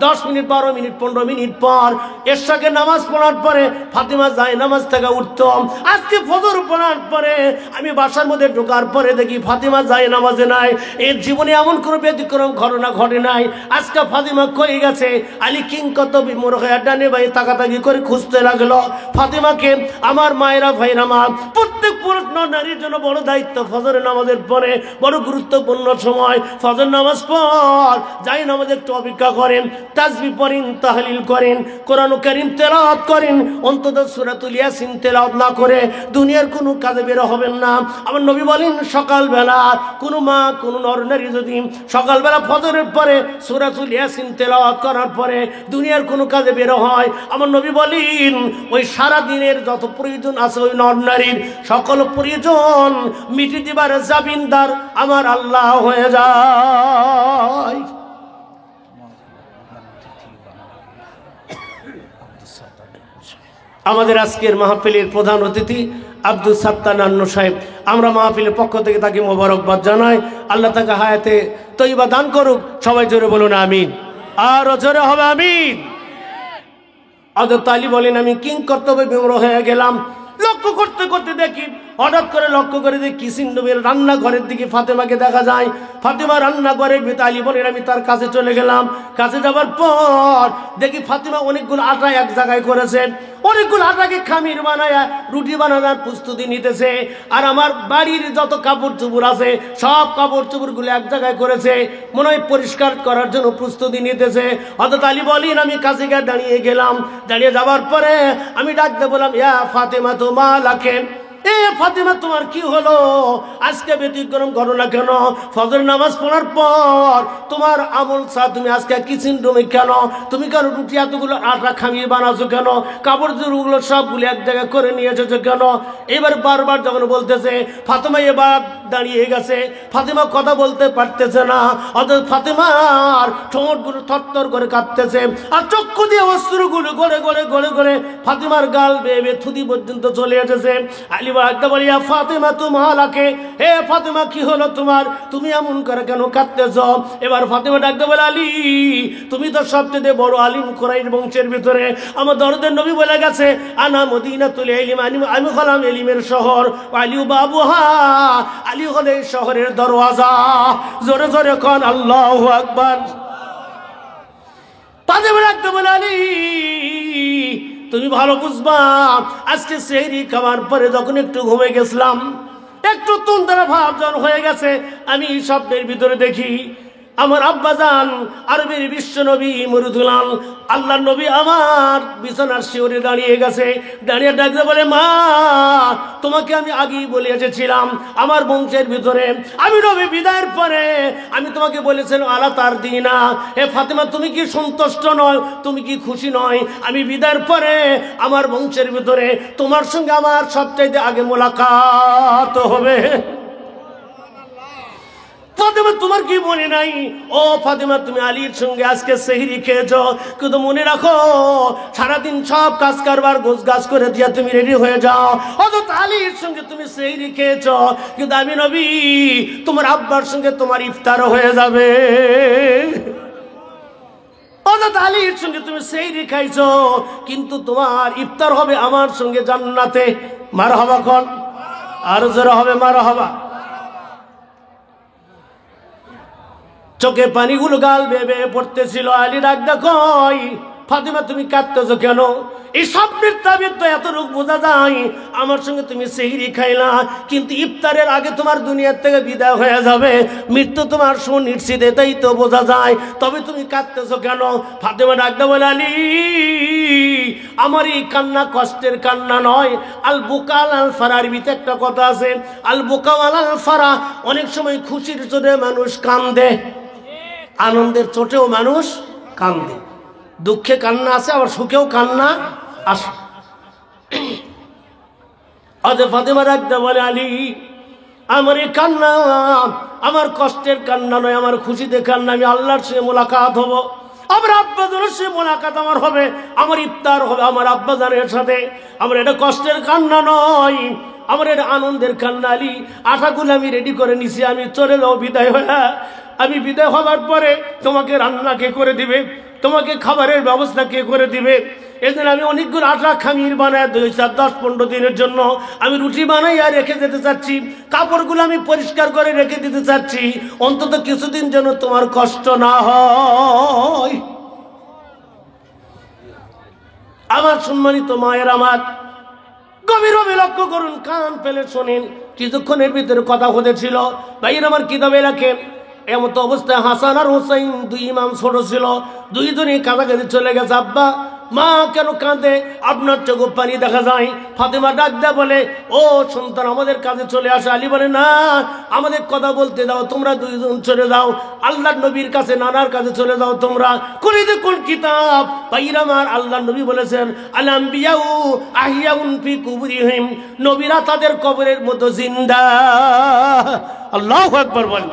10 মিনিট 12 মিনিট 15 মিনিট পর এশাকে নামাজ পড়ার পরে ফাতেমা জায়নামাজ থেকে উঠতো। আজকে ফজর পড়ার পরে আমি বাসার মধ্যে ঢোকার পরে দেখি ফাতেমা জায়নামাজে নাই। এর জীবনে এমন কোনো ব্যতিক্রম ঘটনা ঘটে নাই। আজকে ফাতেমা কই গেছে? আলী কিংকর্তব্য বিমূঢ় হয়ে ডানে বাঁয়ে তাকাতাকি করে খুঁজতে লাগলো ফাতেমাকে। আমার মায়েরা, ভাইরা আমার, প্রত্যেক পুরুষ নারীর জন্য বড় দায়িত্ব ফজরের নামাজের পরে বড় গুরুত্বপূর্ণ সময়। ফজর নামাজ পর যাই নামাজ একটু অপেক্ষা করেন, তাসবিহ পড়েন, তাহলিল করেন, কোরআন কারীম তেলাওয়াত করেন। অন্তত সূরাতুল ইয়াসিন তেলাওয়াত না করে দুনিয়ার কোনো কাজে বের হবেন না। আমার নবী বলেন সকালবেলা কোনো মা, কোনো নরনারী যদি সকালবেলা ফজরের পরে সূরাতুল ইয়াসিন তেলাওয়াত করার পরে দুনিয়ার কোনো কাজে বের হয়, আমার নবী বলেন ওই সারা দিনের যত প্রয়োজন আছে ওই নরনারীর সকল প্রয়োজন মিটিয়ে দিবার জামিনদার আমার আল্লাহ হয়ে যায়। আমাদের আজকের মাহফিলের প্রধান অতিথি আব্দুল সাত্তার নান্নু সাহেব, আমরা মাহফিলের পক্ষ থেকে তাকে মোবারকবাদ জানাই। আল্লাহ তাকে হায়াতে তৈবা দান করুক। সবাই জোরে বলুন আমিন। আরো জোরে হবে আমিন। হযরত আলী বলেন আমি কিংকর্তব্যে বিমূঢ় হয়ে গেলাম। লক্ষ্য করতে করতে দেখি, হঠাৎ করে লক্ষ্য করে দেখি কিসিন নবীর রান্নাঘরের দিকে ফাতেমাকে দেখা যায়। ফাতেমা রান্নাঘরের ভিতরে। আলী বলেন আমি তার কাছে চলে গেলাম। কাছে যাওয়ার পর দেখি ফাতেমা অনেকগুলো আটা এক জায়গায় করেছে। অনেকগুলো আটাকে খামির বানায় রুটি বানানোর প্রস্তুতি নিতেছে। আর আমার বাড়ির যত কাপড় চোপড় আছে সব কাপড় চোপড়গুলো এক জায়গায় করেছে, মনে হয় পরিষ্কার করার জন্য প্রস্তুতি নিতেছে। হযরত আলী বলেন আমি কাছে গিয়ে দাঁড়িয়ে গেলাম। দাঁড়িয়ে যাওয়ার পরে আমি ডাকতে বললাম ইয়া ফাতেমা তো মা লাখেন, এ ফাতেমা তোমার কি হলো? আজকে ব্যতিক্রম ঘটনা কেন? ফজর নামাজ পড়ার পর তোমার আমল ছা তুমি আজকে কিচেন রুমে কেন? তুমি কেন রুটি এতগুলো আটা খামিয়ে বানাচ্ছো কেন? কাপড় চোপড়গুলো সবগুলো এক জায়গায় করে নিয়ে এসেছো কেন? এবার বারবার যখন বলতেছে ফাতেমা এবার দাঁড়িয়ে গেছে, ফাতেমা কথা বলতে পারতেছে না। অথচ ফাতেমার ঠোঁটগুলো থরথর করে কাঁপতেছে আর চক্ষু দিয়ে অশ্রুগুলো গড়ে গড়ে গড়ে গড়ে ফাতেমার গাল বেয়ে বেয়ে থুতি পর্যন্ত চলে এসেছে। আলী আলী বাগদা বলে ইয়া ফাতেমা তুমালাকে, হে ফাতেমা কি হলো তোমার, তুমি এমন করে কেন কাঁদতেছ? এবার ফাতেমা ডাকতে বলে আলী তুমি তো সবচেয়ে বড় আলিম কুরাইশ বংশের ভিতরে, আমার দরদের নবী বলে গেছে আনা মদিনাতুল ইলম, আমি হলাম ইলমের শহর, আলী বাবুহা, আলী হলে শহরের দরওয়াজা। জোরে জোরে কোন আল্লাহু আকবার। ফাতেমা ডাকতে বলে আলী তুমি ভালো বুঝবা, আজকে সেহরি খাওয়ার পরে যখন একটু ঘুমে গেছিলাম, একটু তুন্দরা ভাব যখন হয়ে গেছে, আমি স্বপ্নের ভিতরে দেখি আমার আব্বাজান আরবের বিশ্ব নবী মুরুদুলাল আল্লাহর নবী আমার বিছানার শিওরে দাঁড়িয়ে গেছে, দাঁড়িয়ে ডাকতে বলে মা তোমাকে আমি আগেই বলে এসেছিলাম আমার বংশের ভিতরে আমি নবী বিদায়ের পরে আমি তোমাকে বলেছিলাম আলা তার দিনা, হে ফাতেমা তুমি কি সন্তুষ্ট নয়, তুমি কি খুশি নয়, আমি বিদায়ের পরে আমার বংশের ভিতরে তোমার সঙ্গে আমার সবচাইতে আগে মোলাকাত হবে। ফাতেমা তোমার কি মনে নাই? ও ফাতেমা তুমি আলীর সঙ্গে আজকে সেহরি খেয়েছ, কিন্তু মনে রাখো সারাদিন সব কাজ কারবার গোছ গাছ করে দিয়া তুমি রেডি হয়ে যাও, অথচ আলীর সঙ্গে তুমি সেহরি খেয়েছ, কিন্তু আমি নবী তোমার আব্বার সঙ্গে তোমার ইফতার হয়ে যাবে। অথচ আলীর সঙ্গে তুমি সেহরি খাইছো, কিন্তু তোমার ইফতার হবে আমার সঙ্গে জান্নাতে। মারহাবা কোন, আর জোরে হবে মারহাবা। চোখে পানিগুলো গাল বেয়ে বেয়ে পড়তেছিল। আলী ডাক কই ফাতেমা তুমি কাঁদতেছো কেন? এই স্বপ্নের তাবির তো এত রূপ বোঝা যায়, আমার সঙ্গে তুমি সেহরি খাইলা, কিন্তু ইফতারের আগে তোমার দুনিয়ার থেকে বিদায় হয়ে যাবে, মৃত্যু তোমার সুনিশ্চিত, এটাই তো বোঝা যায়, তবে তুমি কাঁদতেছো কেন? ফাতেমা ডাকতে বলে আলী আমার এই কান্না কষ্টের কান্না নয়, আল বুকা আল ফারার ভিতরে একটা কথা আছে, আল বুকা আল ফারা, অনেক সময় খুশির জোরে মানুষ কান্দে, আনন্দের চোটেও মানুষ কান্দে, দুঃখে কান্না আছে আবার সুখেও কান্না আসে। আজ ফাতেমা ডাকতে বলে আলী আমার এই কান্না আমার কষ্টের কান্না নয়, আমার খুশিতে কান্না, আমি আল্লাহর সঙ্গে মোলাকাত হব, আমার আব্বাজানের সঙ্গে মোলাকাত আমার হবে, আমার ইফতার হবে আমার আব্বাজানের সাথে, আমার এটা কষ্টের কান্না নয়, আমার এটা আনন্দের কান্না। আলী আটাগুলো আমি রেডি করে নিছি, আমি চলে যাও বিদায় হয়ে, আমি বিদায় হবার পরে তোমাকে রান্না কে করে দিবে, তোমাকে খাবারের ব্যবস্থা কে করে দিবে? এদিন আমি অনেকগুলো আটা খামির বানায় 10-15 দিনের জন্য আমি রুটি বানাইয়া রেখে যেতে চাচ্ছি, কাপড়গুলো আমি পরিষ্কার করে রেখে দিতে চাচ্ছি, অন্তত কিছুদিন যেন তোমার কষ্ট না হয়। আমার সম্মানিত মায়ের আমার গভীরভাবে লক্ষ্য করুন, কান ফেলে শোনেন, কিছুক্ষণের ভিতরে কথা হতেছিল। ভাইয়ের আমার কিতাবে লেখে এমত অবস্থায় হাসান আর হোসাইন দুই ইমাম ছোট ছিল, দুইজনই কাছাকাছি চলে গেছে। আব্বা মা কেন কাঁদে? আপনার চোখে পানি দেখা যায়। ফাতেমা ডাক দেয়া বলে ও সন্তান আমাদের কাছে চলে আসে। আলী বলে না আমাদের কথা বলতে দাও, তোমরা দুইজন চলে যাও আল্লাহর নবীর কাছে, নানার কাছে চলে যাও তোমরা। কোনে দেখুন কিতাব পাইরামার আল্লাহর নবী বলেছেন আল আম্বিয়াউ আহিয়াউন ফি কুবরিহিম, নবীরা তাদের কবরের মতো জিন্দা। আল্লাহু আকবার বলেন।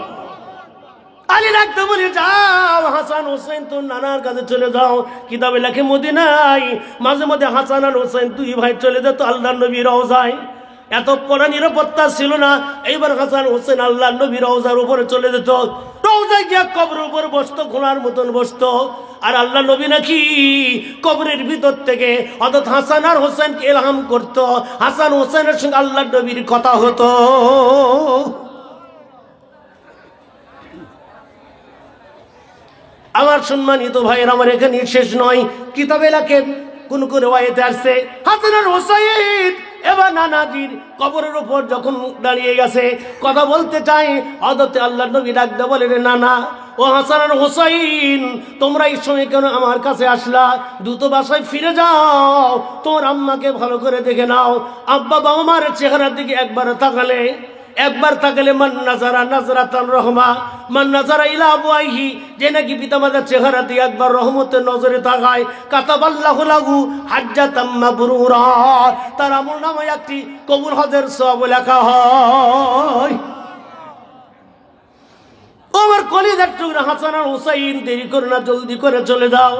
আলী ডাকতে বলে যাও হাসান হোসেন তোর নানার কাছে চলে যাও। কিতাবে লেখে মদিনায় মাঝে মাঝে হাসান আর হোসেন দুই ভাই চলে যেত আল্লাহর নবীর রওজায়। এত কড়া নিরাপত্তা ছিল না, এইবার হাসান হোসেন আল্লাহর নবীর রওজার উপরে চলে যেত, রওজায় গিয়ে কবরের উপর বসতো, খোলার মতন বসতো। আর আল্লাহ নবী নাকি কবরের ভিতর থেকে অর্থাৎ হাসান আর হোসেনকে ইলহাম করতো, হাসান হোসেনের সঙ্গে আল্লাহর নবীর কথা হতো। আমার সম্মানিত ভাইয়ের আমার এখানে শেষ নয়, কিতাবে লেখেন কোন কোন ওয়াইতে আসছে হাসান আর হোসেন এবার নানাজির কবরের উপর যখন দাঁড়িয়ে গেছে কথা বলতে চাই, আদতে আল্লাহর নবী ডাকতে বলে রে নানা ও হাসান আর হোসেন তোমরা এই সময় কেন আমার কাছে আসলা? দ্রুত বাসায় ফিরে যাও, তোমার আম্মাকে ভালো করে দেখে নাও। আব্বা বাবা মার চেহারার দিকে একবার তাকালে মান নাজারা নাজরাতান রহমা, মান নাজারা ইলা আবওয়াইহি, যে নাকি পিতামাতার চেহারা দিয়ে একবার রহমতের নজরে তাকায়, কাতাবাল্লাহু লাহু হাজ্জাতাম মাবরুরা, তার আমলনামায় একটি কবুল হজের সওয়াব লেখা হয়। আমার কলিজার টুকরা হাসান আর হুসাইন দেরি করে না, জলদি করে চলে যাও।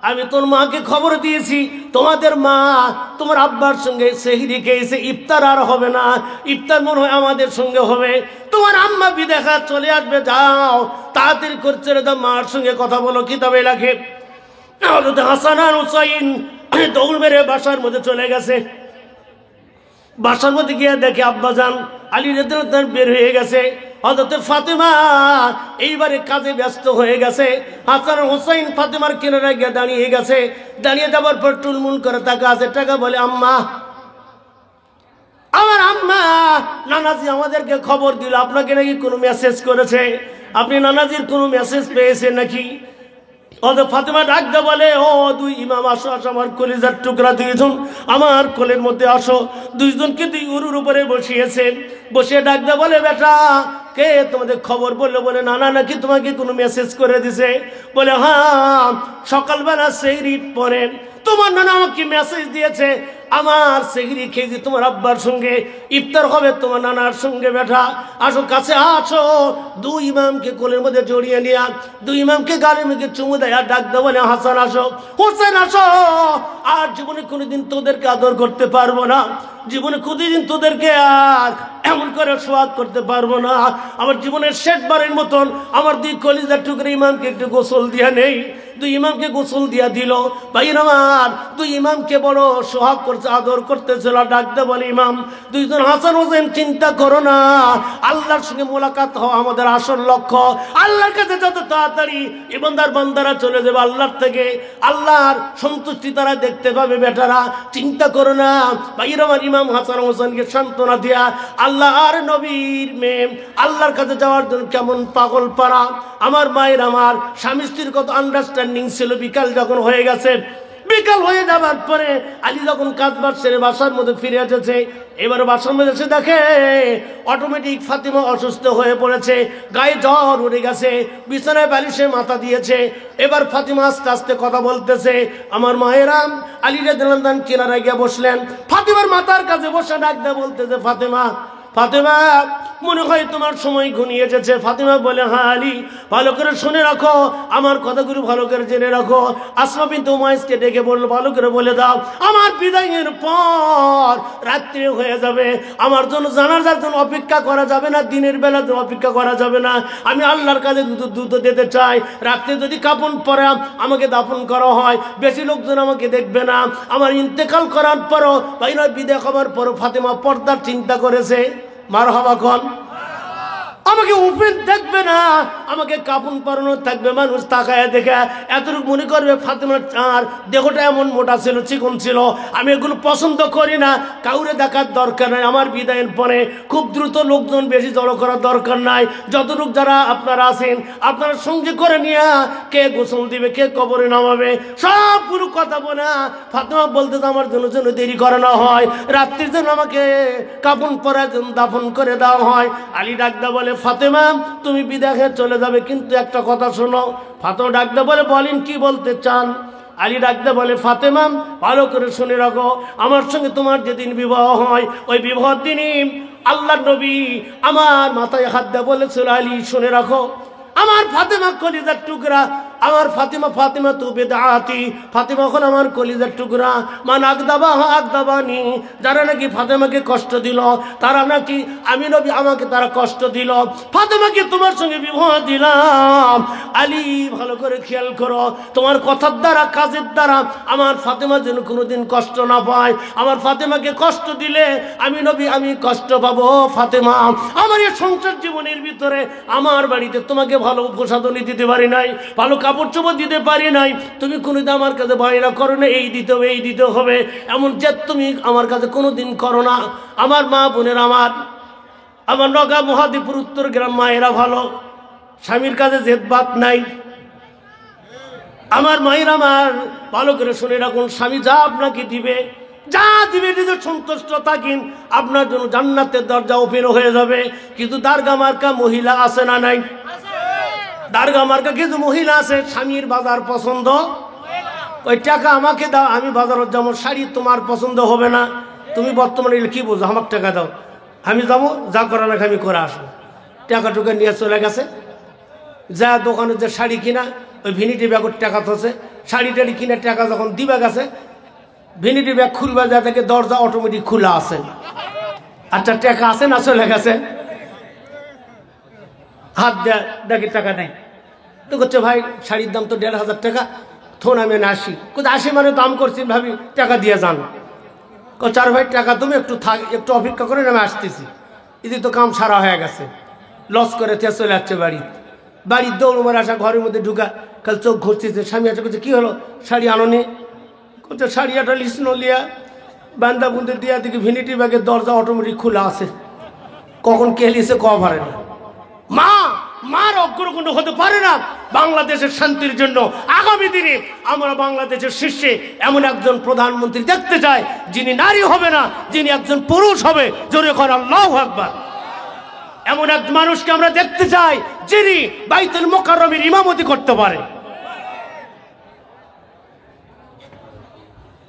আমি তোর মাকে খবর দিয়েছি তোমাদের মা তোমার আব্বার সঙ্গে সেহরি খেয়েছে, ইফতার আর হবে না, ইফতার মনে হয় আমাদের সঙ্গে হবে। তোমার আম্মা বিদেখা চলে আসবে, যাও তাড়াতাড়ি করে ছেড়ে দাও, মার সঙ্গে কথা বলো, কিতাবে লেখে হযরত হাসান আর হুসাইন দৌড় মেরে বাসার মধ্যে চলে গেছে। বাসার মধ্যে গিয়ে দেখে আব্বাজান আলী রাদিয়াল্লাহু আনহু বের হয়ে গেছে। হযরত ফাতেমা এইবারে কাজে ব্যস্ত হয়ে গেছে। হাসান হুসাইন ফাতেমার কিনারায় গিয়ে দাঁড়িয়ে গেছে। দাঁড়িয়ে যাবার পর টুলমুল করে টাকা আছে, টাকা বলে আম্মা, আমার আম্মা নানাজি আমাদেরকে খবর দিল আপনাকে নাকি কোনো মেসেজ করেছে, আপনি নানাজির কোনো মেসেজ পেয়েছেন নাকি? ফাতেমা ডাকতে বলে, ও দুই ইমাম আসো, আসো আমার কলিজার টুকরা দুইজন আমার কোলের মধ্যে আসো। দুইজনকে দুই উরুর উপরে বসিয়েছে, বসে ডাকতে বলে, বেটা কে তোমাদের খবর বললো? বলে নানা নাকি তোমাকে কোনো মেসেজ করে দিছে। বলে হ্যাঁ, সকালবেলা সেহরির পরে তোমার নানা আমাকে মেসেজ দিয়েছে, আমার সেহরি খেয়েছি তোমার আব্বার সঙ্গে, ইফতার হবে তোমার নানার সঙ্গে। বেটা আসো, কাছে আসো। দুই ইমামকে কোলের মধ্যে জড়িয়ে নিয়ে দুই ইমামকে গালের মুখে চুমু দেয় আর ডাক দেওয়া, বলে হাসান আসো, হোসেন আসো। আর জীবনে কোনোদিন তোদেরকে আদর করতে পারবো না, জীবনে কোনোদিন তোদেরকে আর এমন করে সোয়াগ করতে পারবো না। আমার জীবনের শেষবারের মতন আমার দুই কলিজার টুকরে ইমামকে একটু গোসল দিয়া নেই। দুই ইমামকে গোসল দিয়া দিল। ভাইয়ের আমার দুই ইমামকে বড় সোহাগ করছে, আদর করতেছিল। ডাকতে বলে, ইমাম দুইজন হাসান হোসেন, চিন্তা করো না, আল্লাহর সঙ্গে মোলাকাত হওয়া আমাদের আসল লক্ষ্য। আল্লাহর কাছে যত তাড়াতাড়ি ইমানদার বান্দারা চলে যাবে আল্লাহর থেকে, আল্লাহর সন্তুষ্টি তারা দেখতে পাবে। বেটারা চিন্তা করো না। ভাইয়ের আমার ইমাম হাসান হোসেনকে সান্ত্বনা দিয়া আল্লাহ আর নবীর মেয়ে আল্লাহর কাছে যাওয়ার জন্য কেমন পাগল পারা। আমার মায়ের আমার স্বামী স্ত্রীর কত আন্ডারস্ট্যান্ডিং ছিল। বিকাল যখন হয়ে গেছে, বিকাল হয়ে যাবার পরে আলী যখন কাজবাজ সেরে বাসার মধ্যে ফিরে এসেছে, এবার বাসার মধ্যে এসে দেখে অটোমেটিক ফাতিমা অসুস্থ হয়ে পড়েছে, গায়ে জ্বর উঠে গেছে, বিছানায় বালিশে মাথা দিয়েছে। এবার ফাতিমা আস্তে আস্তে কথা বলতেছে। আমার মায়েরা আলী রাদিয়াল্লাহু আনহু কিনারায় গিয়ে বসলেন। ফাতিমার মাথার কাছে বসে ডাক দিয়ে বলতেছে, ফাতিমা, ফাতিমা মনে হয় তোমার সময় ঘনিয়ে এসেছে। ফাতিমা বলে, হ্যাঁ আলী, ভালো করে শুনে রাখো, আমার কথাগুলো ভালো করে জেনে রাখো। আসমা বিনতে উমাইসকে ডেকে বললো, ভালো করে বলে দাও, আমার বিদায়ের পর রাত্রি হয়ে যাবে, আমার জন্য জানাজার জন্য অপেক্ষা করা যাবে না, দিনের বেলার জন্য অপেক্ষা করা যাবে না। আমি আল্লাহর কাছে দ্রুত যেতে চাই। রাত্রে যদি কাপন পরে আমাকে দাফন করা হয়, বেশি লোকজন আমাকে দেখবে না। আমার ইন্তেকাল করার পরও, বাইরে বিদায় হবার পরও ফাতিমা পর্দার চিন্তা করেছে। মারহাবা কন। আমাকে ওপেন থাকবে না, আমাকে কাপন পরানো থাকবে, মানুষ তাকায় দেখে এতটুকু মনে করবে ফাতিমার চার দেহটা এমন মোটা ছিল, চিকন ছিল। আমি এগুলো পছন্দ করি না, কাউরে দেখার দরকার নাই। আমার বিদায়ের পরে খুব দ্রুত লোকজন বেশি জড়ো করার দরকার নাই। যতটুকু যারা আপনারা আছেন আপনারা সঙ্গে করে নিয়ে কে গোসল দিবে, কে কবরে নামাবে, সবগুলো কথা বলে ফাতিমা বলতে আমার জন্য যেন দেরি করানো হয়, রাত্রির জন্য আমাকে কাপন পরার জন্য দাফন করে দেওয়া হয়। আলী ডাকদা বলে, ফাতেমা তুমি বিদায় চলে যাবে, কিন্তু একটা কথা শোনো। ফাতেমা ডাকদা বলে, বলেন কি বলতে চান? আলী ডাকদা বলে, ফাতেমা ভালো করে শুনে রাখো, আমার সঙ্গে তোমার যেদিন বিবাহ হয় ওই বিবাহের দিনই আল্লাহর নবী আমার মাথায় হাত দিয়ে বলেছিল, আলী শুনে রাখো, আমার ফাতেমা কলিজার টুকরা, আমার ফাতিমা, ফাতিমা তু বেদাতি, ফাতিমা এখন আমার কলিজার টুকরা। মান আগদাবা আগদাবানি, যারা নাকি ফাতেমাকে কষ্ট দিল তারা নাকি আমি নবী আমাকে তারা কষ্ট দিল, ফাতেমাকে তোমার সঙ্গে বিবাহ দিলাম। আলী ভালো করে খেয়াল করো, তোমার কথার দ্বারা কাজের দ্বারা আমার ফাতেমা যেন কোনোদিন কষ্ট না পায়। আমার ফাতেমাকে কষ্ট দিলে আমি নবী আমি কষ্ট পাবো। ফাতেমা আমার এই সংসার জীবনের ভিতরে আমার বাড়িতে তোমাকে ভালো উপসাধনী দিতে পারি নাই, ভালো কাপড় চোপড় দিতে পারি নাই, তুমি কোনোদিন আমার কাছে বায়না করো না এই দিতে হবে এই দিতে হবে, এমন যে তুমি আমার কাছে কোনোদিন করো না। আমার মা বোনের আমার নগা মহাদীপুর উত্তর গ্রাম মায়েরা ভালো, স্বামীর কাছে জেদবাদ নাই। আমার মায়ের আমার ভালো করে শুনে রাখুন, স্বামী যা আপনাকে দিবে, যা দিবে নিজে সন্তুষ্ট থাকেন, আপনার জন্য জান্নাতের দরজা ওপেন হয়ে যাবে। কিন্তু দারগা মার্কা মহিলা আছে না নাই? দারগা মার্কা কিছু মহিলা আছে, স্বামীর বাজার পছন্দ, ওই টাকা আমাকে দাও, আমি বাজারত যাবো, শাড়ি তোমার পছন্দ হবে না, তুমি বর্তমানে কি বোঝো, আমার টাকা দাও, আমি যাবো, যা করা লাগে আমি করে আসবো। টাকা টুকা নিয়ে চলে গেছে, যা দোকানে যে শাড়ি কিনা ওই ভিনিটি ব্যাগের টাকা থসে, শাড়ি টাড়ি কিনে টাকা যখন দিবে গেছে, ভ্যানিটি ব্যাগ খুলবা যা থেকে দরজা অটোমেটিক খোলা আছে। আচ্ছা টাকা আছে না চলে গেছে? হাত দেয়, দেখি টাকা নেই। তো করছে ভাই শাড়ির দাম তো ১,৫০০ টাকা, থোন আমি আসি। কোথায় আসি মানে দাম করছি, ভাবি টাকা দিয়ে যান। চার ভাই টাকা তুমি একটু থাক, একটু অপেক্ষা করে আমি আসতেছি। এদিকে তো কাম সারা হয়ে গেছে, লস করে চলে যাচ্ছে বাড়ির দৌড় মারে আসা, ঘরের মধ্যে ঢুকা, কাল চোখ ঘুরতেছে। স্বামী আসা করছে কি হলো, শাড়ি আনোনি? করছে শাড়ি একটা লিসনো লিয়া বান্দা বুন্দে দিয়া দিকে ভ্যানিটি ব্যাগের দরজা অটোমেটিক খোলা আছে, কখন কে লিসে ক পারে না। মার অগ্রগণ্য হতে পারে না। বাংলাদেশের শান্তির জন্য আগামী দিনে আমরা বাংলাদেশের শীর্ষে এমন একজন প্রধানমন্ত্রী দেখতে চাই, যিনি নারী হবে না, যিনি একজন পুরুষ হবে। জোরে করে আল্লাহু আকবার। এমন এক মানুষকে আমরা দেখতে চাই, যিনি বাইতুল মুকাররমের ইমামতি করতে পারে।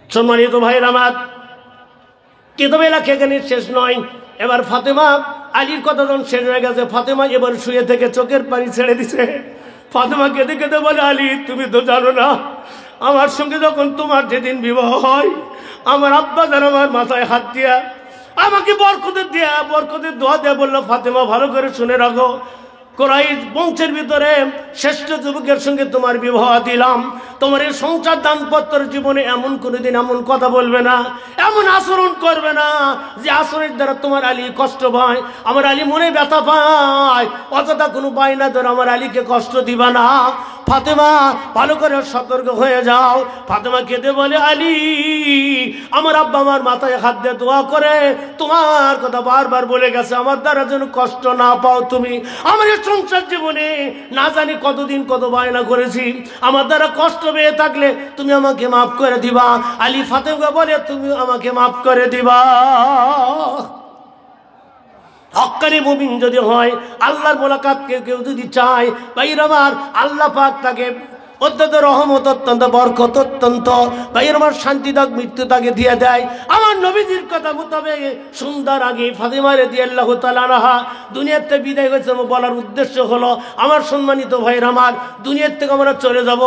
সম্মানিত ভাইয়ের আমার, কিতাবে লেখা এখানে শেষ নয়। এবার ফাতেমা আলীর কথা যখন শেষ হয়ে গেছে, ফাতেমা এবার শুয়ে থেকে চোখের পানি ছেড়ে দিছে। ফাতেমা কেঁদে কেঁদে বলে, আলী তুমি তো জানো না, আমার সঙ্গে যখন তোমার যেদিন বিবাহ হয়, আমার আব্বা যেন আমার মাথায় হাত দিয়া আমাকে বরকতের দোয়া দেয়া বললো, ফাতেমা ভালো করে শুনে রাখো, কুরাইশ বংশের ভিতরে শ্রেষ্ঠ যুবকের সঙ্গে তোমার বিবাহ দিলাম। তোমার এই সংসার দাম্পত্য জীবনে এমন কোনোদিন এমন কথা বলবে না, এমন আচরণ করবে না যে আচরণের দ্বারা তোমার আলী কষ্ট পায়, আমার আলী মনে ব্যথা পায়। অযথা কোনো বায়না ধরে আমার আলীকে কষ্ট দিবা না। ফাতেমা ভালো করে সতর্ক হয়ে যাও। ফাতেমা কেঁদে বলে, আলী আমার আব্বা আমার মাথায় হাত দিয়ে দোয়া করে তোমার কথা বারবার বলে গেছে, আমার দ্বারা যেন কষ্ট না পাও তুমি। আমার এই সংসার জীবনে না জানি কতদিন কত বায়না করেছি, আমার দ্বারা কষ্ট পেয়ে থাকলে তুমি আমাকে মাফ করে দিবা। আলী ফাতেমা বলে, তুমি আমাকে মাফ করে দিবা। হক্কানি মুমিন যদি হয়, আল্লাহর মোলাকাতকে কেউ যদি চায়, ভাইয়ের আমার, আল্লাহ পাক তাকে অত্যন্ত রহমত, অত্যন্ত বরকত, অত্যন্ত ভাইয়ের আমার শান্তি দাগ মৃত্যু তাকে দিয়ে দেয়। আমার নবীজির কথা মোতাবেক সুন্দর আগে ফাতেমা রাদিয়াল্লাহু তাআলা আনহা দুনিয়াতে বিদায় হয়েছে। বলার উদ্দেশ্য হলো, আমার সম্মানিত ভাইয়ের আমার, দুনিয়ার থেকে আমরা চলে যাব।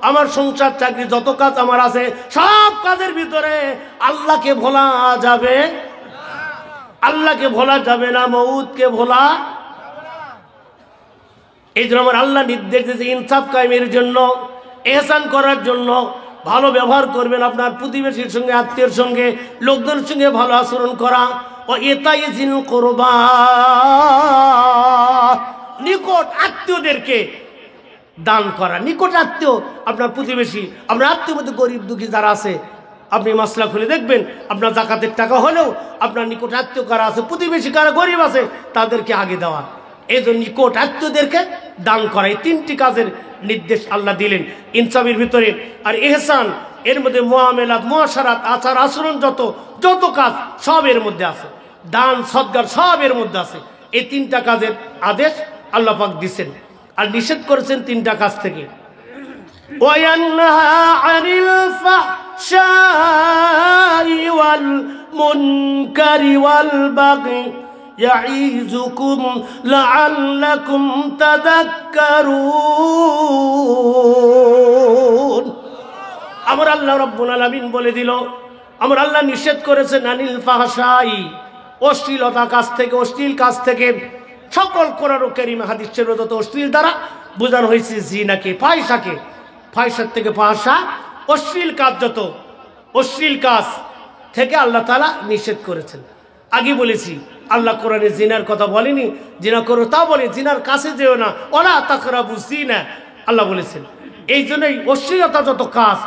আমার সংসার চাকরি যত কাজ আমার আছে, সব কাজের ভিতরে আল্লাহকে ভোলা যাবে, আল্লাহকে ভোলা যাবে না, মউতকে ভোলা। এই জন্য আমার আল্লাহ নির্দেশ দিয়েছে ইনসাফ কায়েমের জন্য, ইহসান করার জন্য। ভালো ব্যবহার করবেন, আপনার প্রতিবেশীর সঙ্গে, আত্মীয়ের সঙ্গে, লোকজনের সঙ্গে ভালো আচরণ করা। ও ইতাই যিল কুরবা, নিকট আত্মীয়দেরকে দান করা। নিকট আত্মীয় আপনার প্রতিবেশী, আপনার আত্মীয় মধ্যে গরিব দুঃখী যারা আছে, আপনি মাসলা খুলে দেখবেন, আপনার জাকাতের টাকা হলেও আপনার নিকট আত্মীয় কারা আছে, প্রতিবেশী কারা গরিব আছে, তাদেরকে আগে দেওয়া। এই জন্য নিকট আত্মীয়দেরকে দান করা, এই তিনটি কাজের নির্দেশ আল্লাহ দিলেন ইনসাফের ভিতরে। আর ইহসান এর মধ্যে মুআমেলাত, মুআশারাত, আচার আচরণ, যত কাজ সব এর মধ্যে আছে, দান সদকার সব এর মধ্যে আছে। এই তিনটা কাজের আদেশ আল্লাহ পাক দিচ্ছেন, আর নিষেধ করেছেন তিনটা কাজ থেকে। ওয়ায়ানহা আনিল ফাহশাই ওয়াল মুনকারি ওয়াল বাগি ইয়াইযুকুম লাআল্লাকুম তাযাক্কারুন। আমার আল্লাহ রাব্বুল আলামিন বলে দিল, আমার আল্লাহ নিষেধ করেছেন আনিল ফাহশাই, অশ্লীলতা কাজ থেকে, অশ্লীল কাজ থেকে। সকল কোরআন কারীম হাদিসের যত অশ্লীল দ্বারা বোঝানো হয়েছে জিনাকে, ফাহিশাকে। ফাহিশার থেকে ফাহশা, অশ্লীল কাজ, যত অশ্লীল কাজ থেকে আল্লাহ তাআলা নিষেধ করেছেন। আগে বলেছি, আল্লাহ কোরআনে জিনার কথা বলেনি, জিনা করো তা বলে, জিনার কাছে যেও না, ওয়ালা তাকরাবু জিনা আল্লাহ বলেছেন। এই জন্যই অশ্লীলতা যত কাজ,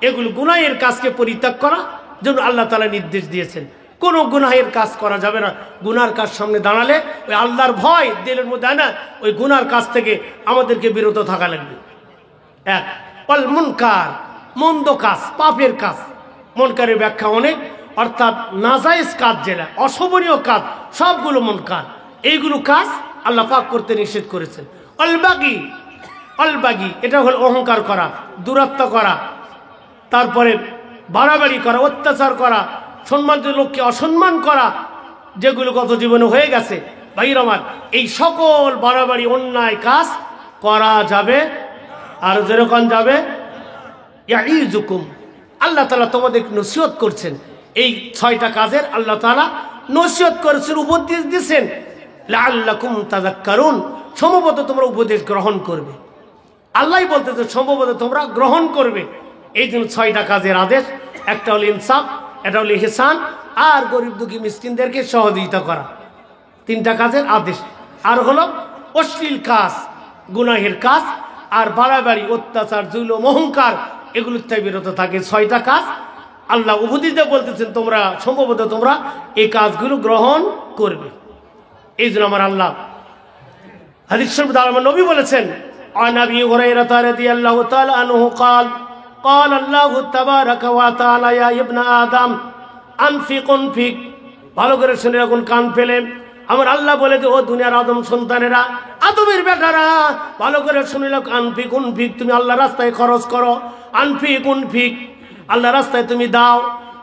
এগুলো গুনাহের কাজকে পরিত্যাগ করা জন্য আল্লাহ তাআলা নির্দেশ দিয়েছেন। কোনো গুনাহের কাজ করা যাবে না। গুনার কাজ সামনে দাঁড়ালে ওই আল্লাহর ভয় দিলের মধ্যে আনা, ওই গুনার কাজ থেকে আমাদেরকে বিরত থাকা লাগবে। এক অল মুনকার, মন্দ কাজ, পাপের কাজ। মুনকারের ব্যাখ্যা অনেক, অর্থাৎ নাজায়েজ কাজ, যেটা অশোভনীয় কাজ, সবগুলো মুনকার। এইগুলো কাজ আল্লাহ পাক করতে নিষেধ করেছেন। অল বাগি, অল বাগি এটা হল অহংকার করা, দূরত্ব করা, তারপরে বাড়াবাড়ি করা, অত্যাচার করা, সম্মানিত লোককে অসম্মান করা, যেগুলো গত জীবনে হয়ে গেছে। ভাইর আমার, এই সকল বাড়াবাড়ি অন্যায় কাজ করা যাবে, আর যেরকম যাবে, ইয়াইজুকুম, আল্লাহ তাআলা তোমাদের নসিহত করছেন। এই 6টা কাজের আল্লাহ তাআলা নসিহত করেছেন, উপদেশ দিয়েছেন। লাআল্লাকুম তাযাক্কারুন, সম্ভবত তোমরা উপদেশ গ্রহণ করবে। আল্লাহই বলতেছে সম্ভবত তোমরা গ্রহণ করবে। এই জন্য 6টা কাজের আদেশ। একটা হলো ইনসাফ, এটা হলো ইহসান, আর গরিব দুঃখী মিসকিনদেরকে সহযোগিতা করা। 3টা কাজের আদেশ। আর হলো অশ্লীল কাজ, গুনাহের কাজ, আর বাড়াবাড়ি, অত্যাচার, জুলুম, অহংকার, এগুলোর থেকে বিরত থাকে। 6টা কাজ আল্লাহ উপদেশ দিয়ে বলতেছেন তোমরা সম্ভবত তোমরা এই কাজগুলো গ্রহণ করবে। এই জন্য আমার আল্লাহ হাদিস শরীফে আমার নবী বলেছেন, عن أبي هريرة رضي الله تعالى عنه قال قال الله تبارك وتعالى يا ابن آدم أنفق أنفق। ভালো করে শুনে রাখুন, কান ফেলে। আমার আল্লাহ বলে যে ও দুনিয়ার আদম সন্তানেরা, আদমের বেটারা, ভালো করে শুনে রাখো, আনফিক উনফিক, তুমি আল্লাহ রাস্তায় খরচ করো। আনফিক উনফিক, আল্লাহ রাস্তায় তুমি দাও,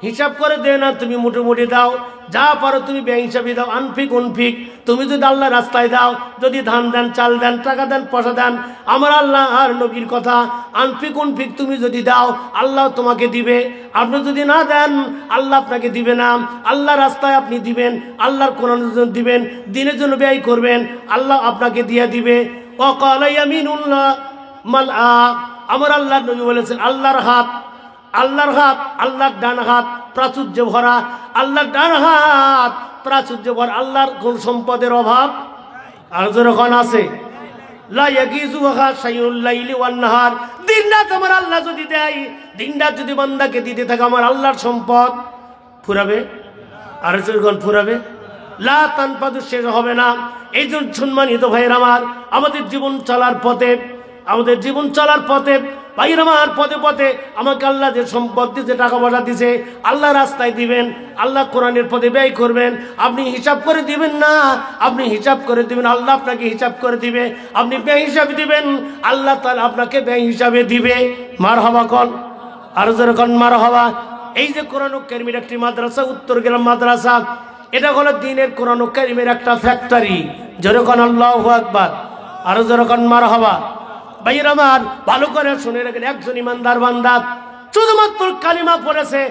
হিসাব করে দে না, তুমি মুঠোমুঠি দাও, যা পারো তুমি বেহিসাবি দাও। আনফিক উনফিক, তুমি যদি আল্লাহ রাস্তায় দাও, যদি ধান দেন, চাল দেন, টাকা দেন, পয়সা দেন, আমার আল্লাহ আর নবীর কথা, আনফিক উনফিক, তুমি যদি দাও আল্লাহ তোমাকে দিবে। আপনি যদি না দেন আল্লাহ আপনাকে দিবে না। আল্লাহ রাস্তায় আপনি দিবেন, আল্লাহর কোরআনের জন্য দিবেন, দিনের জন্য ব্যয় করবেন, আল্লাহ আপনাকে দিয়ে দিবে। ওয়াকালা ইয়ামিনুল্লাহ মালআ, আমার আল্লাহর নবী বলেছেন আল্লাহর হাত, আল্লাহর হাত, আল্লাহর ডান হাত প্রাচুর্য ভরা, আল্লাহর ডান হাত প্রাচুর্য ভরা। আল্লাহর কোন সম্পদের অভাব আর যখন আছে, লা ইয়াগিজুহা শাইউল লাইলি ওয়ান নাহার, দিন রাত আমার আল্লাহ যদি দেয়, দিন রাত যদি বান্দাকে দিতে থাকে, আমার আল্লাহর সম্পদ ফুরাবে আর যখন ফুরাবে, লা তানফাদু, শেষ হবে না। এই জন্য সম্মানিত ভাইয়ের আমার, আমাদের জীবন চলার পথে, আমাদের জীবন চলার পথে ভাইয়ের আমার, পথে পথে আমাকে আল্লাহ যে সম্পদ দিতে, টাকা পয়সা দিছে, আল্লাহ রাস্তায় দিবেন, আল্লাহ কোরআনের পথে ব্যয় করবেন। আপনি হিসাব করে দিবেন না, আপনি হিসাব করে দিবেন, আল্লাহ আপনাকে হিসাব করে দিবে। আপনি ব্যয় হিসাবে দিবেন, আল্লাহ তাআলা আপনাকে ব্যয় হিসাবে দিবে। মারহাবা কোন, আর যেরকম মারহাবা। এই যে কোরআন কারীমের একটি মাদ্রাসা, উত্তরগ্রাম মাদ্রাসা, এটা হলো দ্বীনের কোরআন কারীমের একটা ফ্যাক্টরি। যেরকম আল্লাহু আকবার, আর যেরকম মারহাবা। ভাইয়ের আমার, ভালো করে শুনে রাখেন, একজন ইমানদার বান্দা শুধুমাত্র কালিমা পড়েছে,